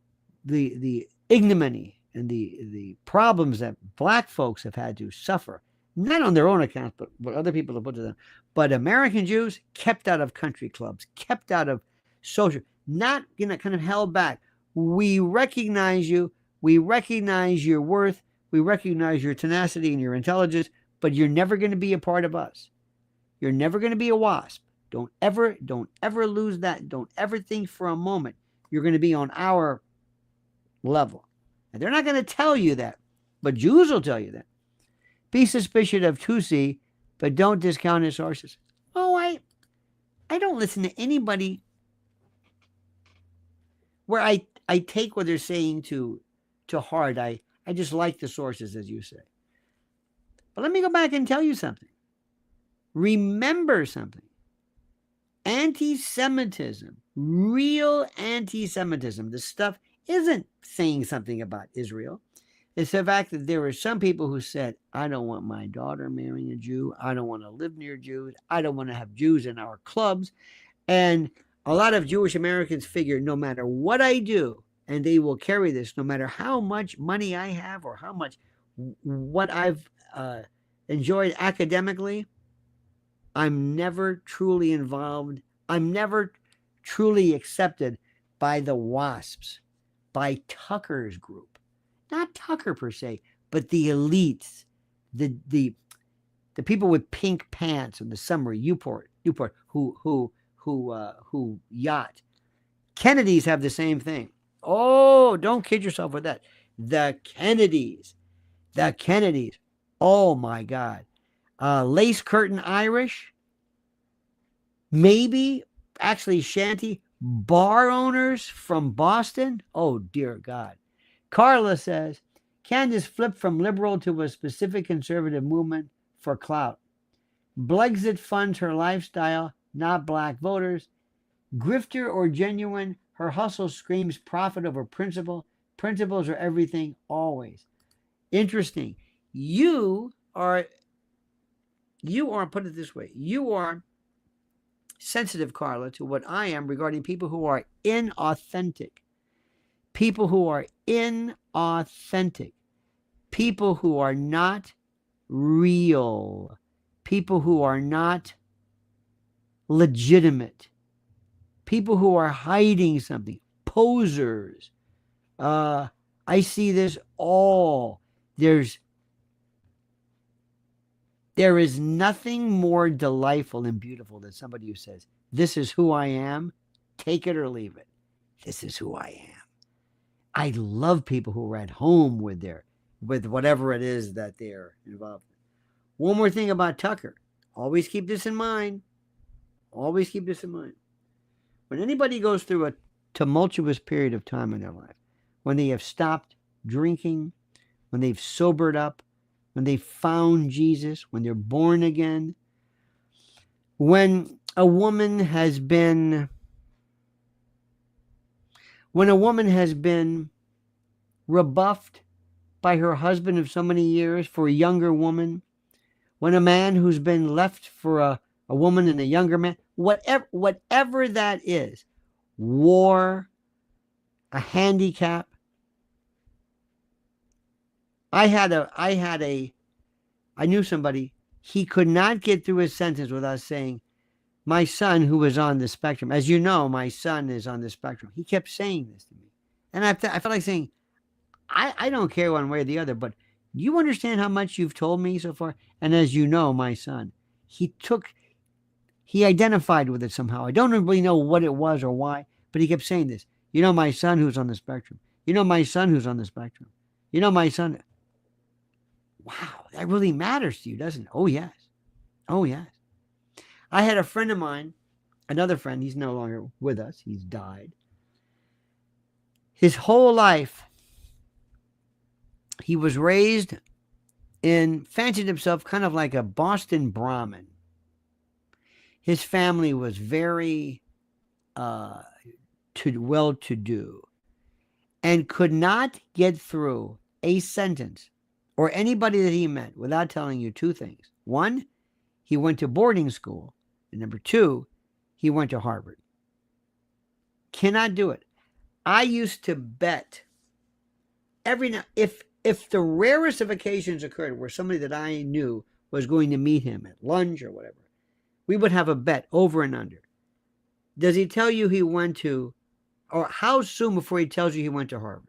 the ignominy and the problems that black folks have had to suffer, not on their own account, but what other people have put to them. But American Jews kept out of country clubs, kept out of social, not kind of held back. We recognize you. We recognize your worth. We recognize your tenacity and your intelligence, but you're never going to be a part of us. You're never going to be a WASP. Don't ever lose that. Don't ever think for a moment you're going to be on our level. And they're not going to tell you that, but Jews will tell you that. Be suspicious of Tutsi, but don't discount his sources. Oh, I don't listen to anybody where I take what they're saying to heart. I just like the sources, as you say. But let me go back and tell you something. Remember something. Anti-Semitism, real anti-Semitism, this stuff isn't saying something about Israel. It's the fact that there were some people who said, I don't want my daughter marrying a Jew. I don't want to live near Jews. I don't want to have Jews in our clubs. And a lot of Jewish Americans figure no matter what I do, and they will carry this, no matter how much money I have or how much what I've enjoyed academically, I'm never truly involved. I'm never truly accepted by the WASPs, by Tucker's group. Not Tucker per se, but the elites, the people with pink pants in the summer, Newport, who yacht. Kennedys have the same thing. Oh, don't kid yourself with that. The Kennedys. Oh my God. Lace curtain Irish, maybe actually shanty bar owners from Boston. Oh dear God. Carla says, Candace flipped from liberal to a specific conservative movement for clout. Blexit funds her lifestyle, not black voters. Grifter or genuine, her hustle screams profit over principle. Principles are everything, always. Interesting. You are, put it this way, you are sensitive, Carla, to what I am regarding people who are inauthentic. People who are inauthentic. People who are not real. People who are not legitimate. People who are hiding something. Posers. I see this all. There is nothing more delightful and beautiful than somebody who says, this is who I am, take it or leave it. This is who I am. I love people who are at home with whatever it is that they're involved in. One more thing about Tucker. Always keep this in mind. Always keep this in mind. When anybody goes through a tumultuous period of time in their life, when they have stopped drinking, when they've sobered up, when they found Jesus, when they're born again, when a woman has been rebuffed by her husband of so many years for a younger woman, when a man who's been left for a woman and a younger man, whatever that is, war, a handicap. I knew somebody, he could not get through his sentence without saying, my son who was on the spectrum, as you know, my son is on the spectrum. He kept saying this to me. And I felt like saying, I don't care one way or the other, but you understand how much you've told me so far? And as you know, my son, he identified with it somehow. I don't really know what it was or why, but he kept saying this. You know, my son who's on the spectrum. You know, my son who's on the spectrum. You know, my son. Wow, that really matters to you, doesn't it? Oh, yes. Oh, yes. I had a friend of mine, another friend, he's no longer with us. He's died. His whole life, he was raised and fancied himself kind of like a Boston Brahmin. His family was very well-to-do and could not get through a sentence or anybody that he met without telling you two things. One, he went to boarding school. And number two, he went to Harvard. Cannot do it. I used to bet every now, if the rarest of occasions occurred where somebody that I knew was going to meet him at lunch or whatever, we would have a bet over and under. Does he tell you he went to, or how soon before he tells you he went to Harvard?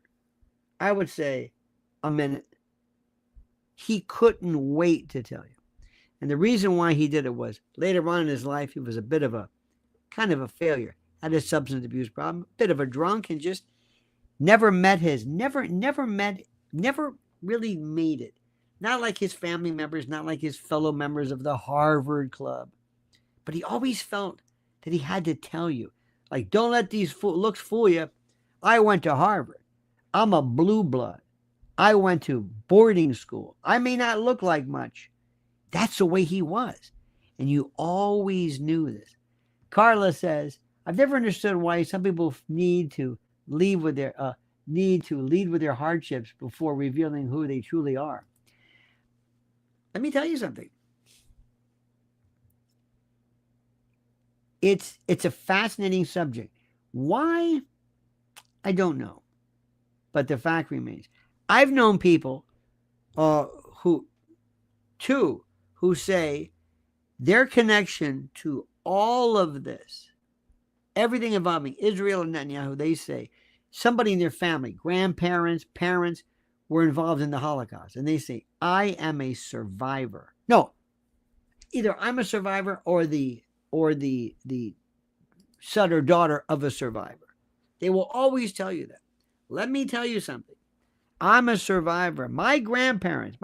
I would say a minute. He couldn't wait to tell you. And the reason why he did it was later on in his life, he was a bit of a kind of a failure, had a substance abuse problem, a bit of a drunk, and just never really made it. Not like his family members, not like his fellow members of the Harvard Club. But he always felt that he had to tell you, like, don't let these looks fool you. I went to Harvard. I'm a blue blood. I went to boarding school. I may not look like much. That's the way he was. And you always knew this. Carla says, I've never understood why some people need to lead with their hardships before revealing who they truly are. Let me tell you something. It's a fascinating subject. Why? I don't know. But the fact remains. I've known people who say their connection to all of this, everything involving Israel and Netanyahu, they say somebody in their family, grandparents, parents, were involved in the Holocaust. And they say, I am a survivor. No, either I'm a survivor or the son or daughter of a survivor. They will always tell you that. Let me tell you something. I'm a survivor. My grandparents,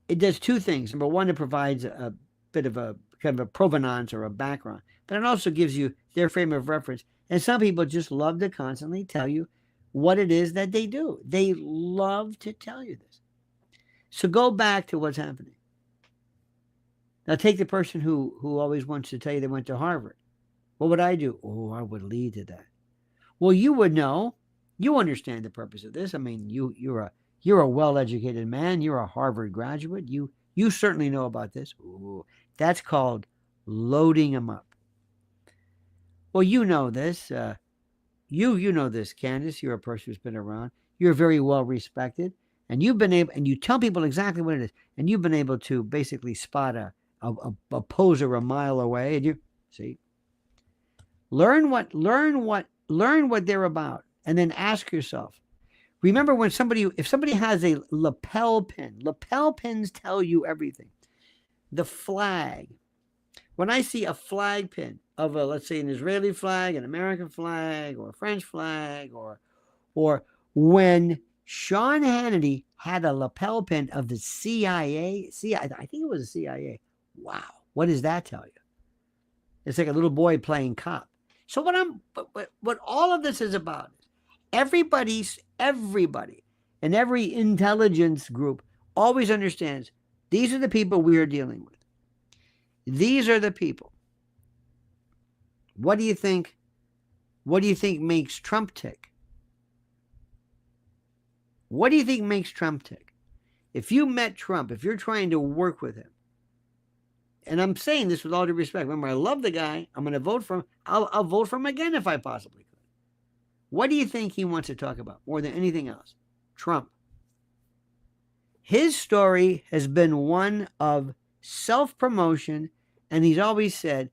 it does two things. Number one, it provides a bit of a kind of a provenance or a background, but it also gives you their frame of reference. And some people just love to constantly tell you what it is that they do. They love to tell you this. So go back to what's happening. Now take the person who always wants to tell you they went to Harvard. What would I do? Oh, I would lead to that. Well, you would know. You understand the purpose of this. I mean, you're a well-educated man. You're a Harvard graduate. You certainly know about this. Ooh, that's called loading them up. Well, you know this. You know this, Candace. You're a person who's been around. You're very well respected, and you've been able, and you tell people exactly what it is, and you've been able to basically spot a poser a mile away, and you see. Learn what they're about, and then ask yourself. Remember if somebody has a lapel pin, lapel pins tell you everything. The flag. When I see a flag pin of let's say an Israeli flag, an American flag, or a French flag, or when Sean Hannity had a lapel pin of the CIA, I think it was the CIA. Wow, what does that tell you? It's like a little boy playing cop. So what all of this is about, everybody in every intelligence group always understands these are the people we are dealing with. These are the people. What do you think makes Trump tick? What do you think makes Trump tick? If you met Trump, if you're trying to work with him, and I'm saying this with all due respect. Remember, I love the guy. I'm going to vote for him. I'll vote for him again if I possibly could. What do you think he wants to talk about more than anything else? Trump. His story has been one of self-promotion, and he's always said,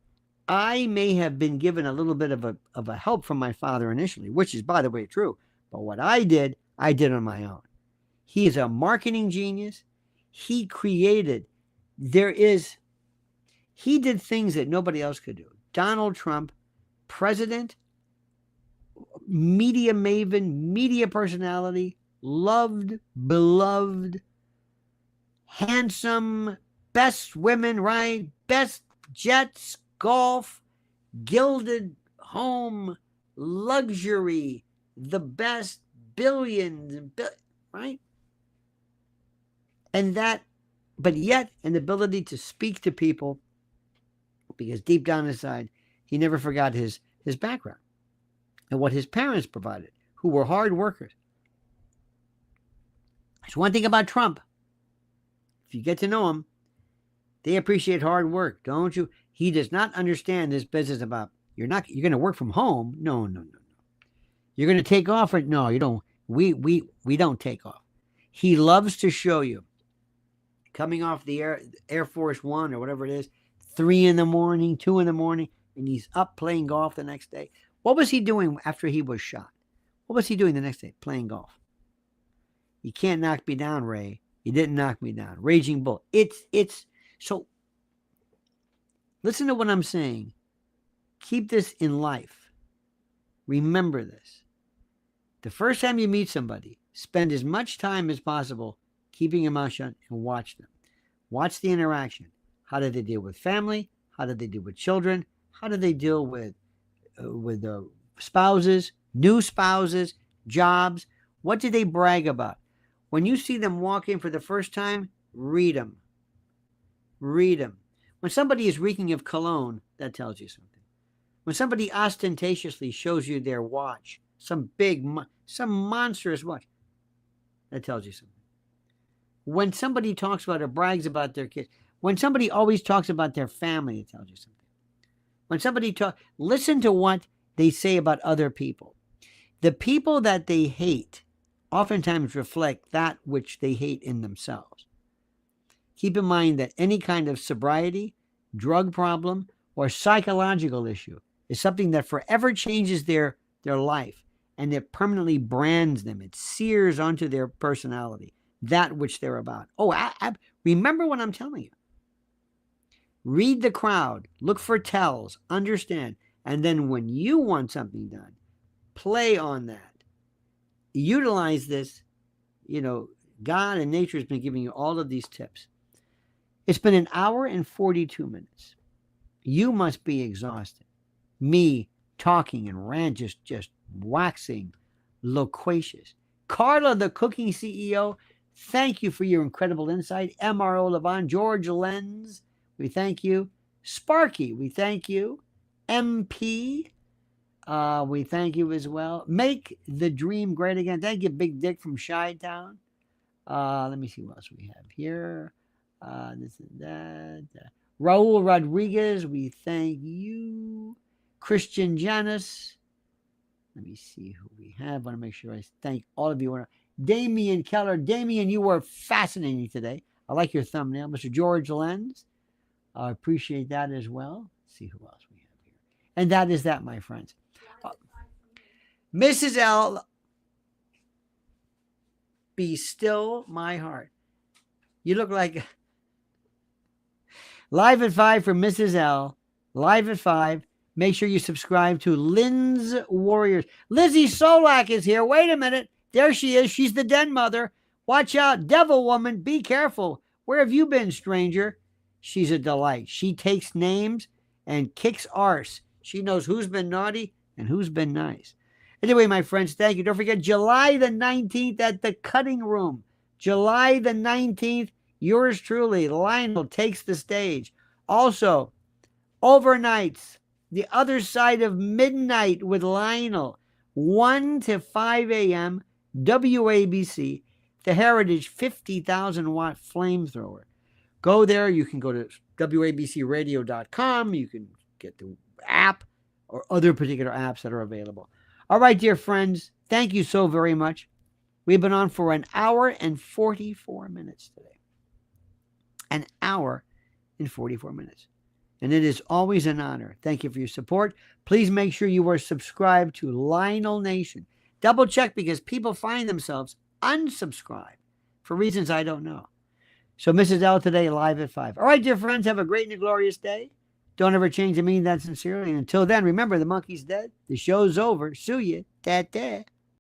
I may have been given a little bit of a help from my father initially, which is, by the way, true. But what I did, I did on my own. He is a marketing genius. He created, he did things that nobody else could do. Donald Trump, president, media maven, media personality, loved, beloved, handsome, best women, right? Best jets, golf, gilded home, luxury, the best, billions, right? And that, but yet an ability to speak to people, because deep down inside, he never forgot his background and what his parents provided, who were hard workers. There's one thing about Trump. If you get to know him, they appreciate hard work, don't you? He does not understand this business about you're going to work from home. No. You're going to take off, or no, you don't. We don't take off. He loves to show you coming off the Air Force One or whatever it is, 3 in the morning, 2 in the morning, and he's up playing golf the next day. What was he doing after he was shot? What was he doing the next day? Playing golf. You can't knock me down, Ray. You didn't knock me down. Raging Bull. It's so. Listen to what I'm saying. Keep this in life. Remember this. The first time you meet somebody, spend as much time as possible keeping your mouth shut and watch them. Watch the interaction. How do they deal with family? How do they deal with children? How do they deal with spouses, new spouses, jobs? What do they brag about? When you see them walk in for the first time, read them. Read them. When somebody is reeking of cologne, that tells you something. When somebody ostentatiously shows you their watch, some monstrous watch, that tells you something. When somebody talks about or brags about their kids, when somebody always talks about their family, it tells you something. When somebody listen to what they say about other people. The people that they hate oftentimes reflect that which they hate in themselves. Keep in mind that any kind of sobriety, drug problem, or psychological issue is something that forever changes their life, and it permanently brands them. It sears onto their personality, that which they're about. Oh, remember what I'm telling you. Read the crowd, look for tells, understand, and then when you want something done, play on that. Utilize this. God and nature has been giving you all of these tips. It's been 1 hour and 42 minutes. You must be exhausted. Me talking and rant, just waxing loquacious. Carla, the cooking CEO, thank you for your incredible insight. MRO Levon, George Lenz, we thank you. Sparky, we thank you. MP, we thank you as well. Make the dream great again. Thank you, Big Dick from Chi-Town. Let me see what else we have here. This and that. Raul Rodriguez, we thank you. Christian Janus. Let me see who we have. I want to make sure I thank all of you. Damian Keller. Damian, you were fascinating today. I like your thumbnail. Mr. George Lenz. I appreciate that as well. Let's see who else we have here. And that is that, my friends. Mrs. L, be still my heart. You look like Live at 5 for Mrs. L. Live at 5. Make sure you subscribe to Lynn's Warriors. Lizzie Solak is here. Wait a minute. There she is. She's the den mother. Watch out. Devil woman. Be careful. Where have you been, stranger? She's a delight. She takes names and kicks arse. She knows who's been naughty and who's been nice. Anyway, my friends, thank you. Don't forget, July the 19th at the Cutting Room. July the 19th, yours truly, Lionel, takes the stage. Also, overnights, the other side of midnight with Lionel, 1 to 5 a.m., WABC, the Heritage 50,000 watt flamethrower. Go there. You can go to wabcradio.com. You can get the app or other particular apps that are available. All right, dear friends, thank you so very much. We've been on for 1 hour and 44 minutes today. 1 hour and 44 minutes. And it is always an honor. Thank you for your support. Please make sure you are subscribed to Lionel Nation. Double check, because people find themselves unsubscribed for reasons I don't know. So Mrs. L today, live at 5. All right, dear friends, have a great and glorious day. Don't ever change the meaning that sincerely. And until then, remember, the monkey's dead. The show's over. Sue you. Ta-ta.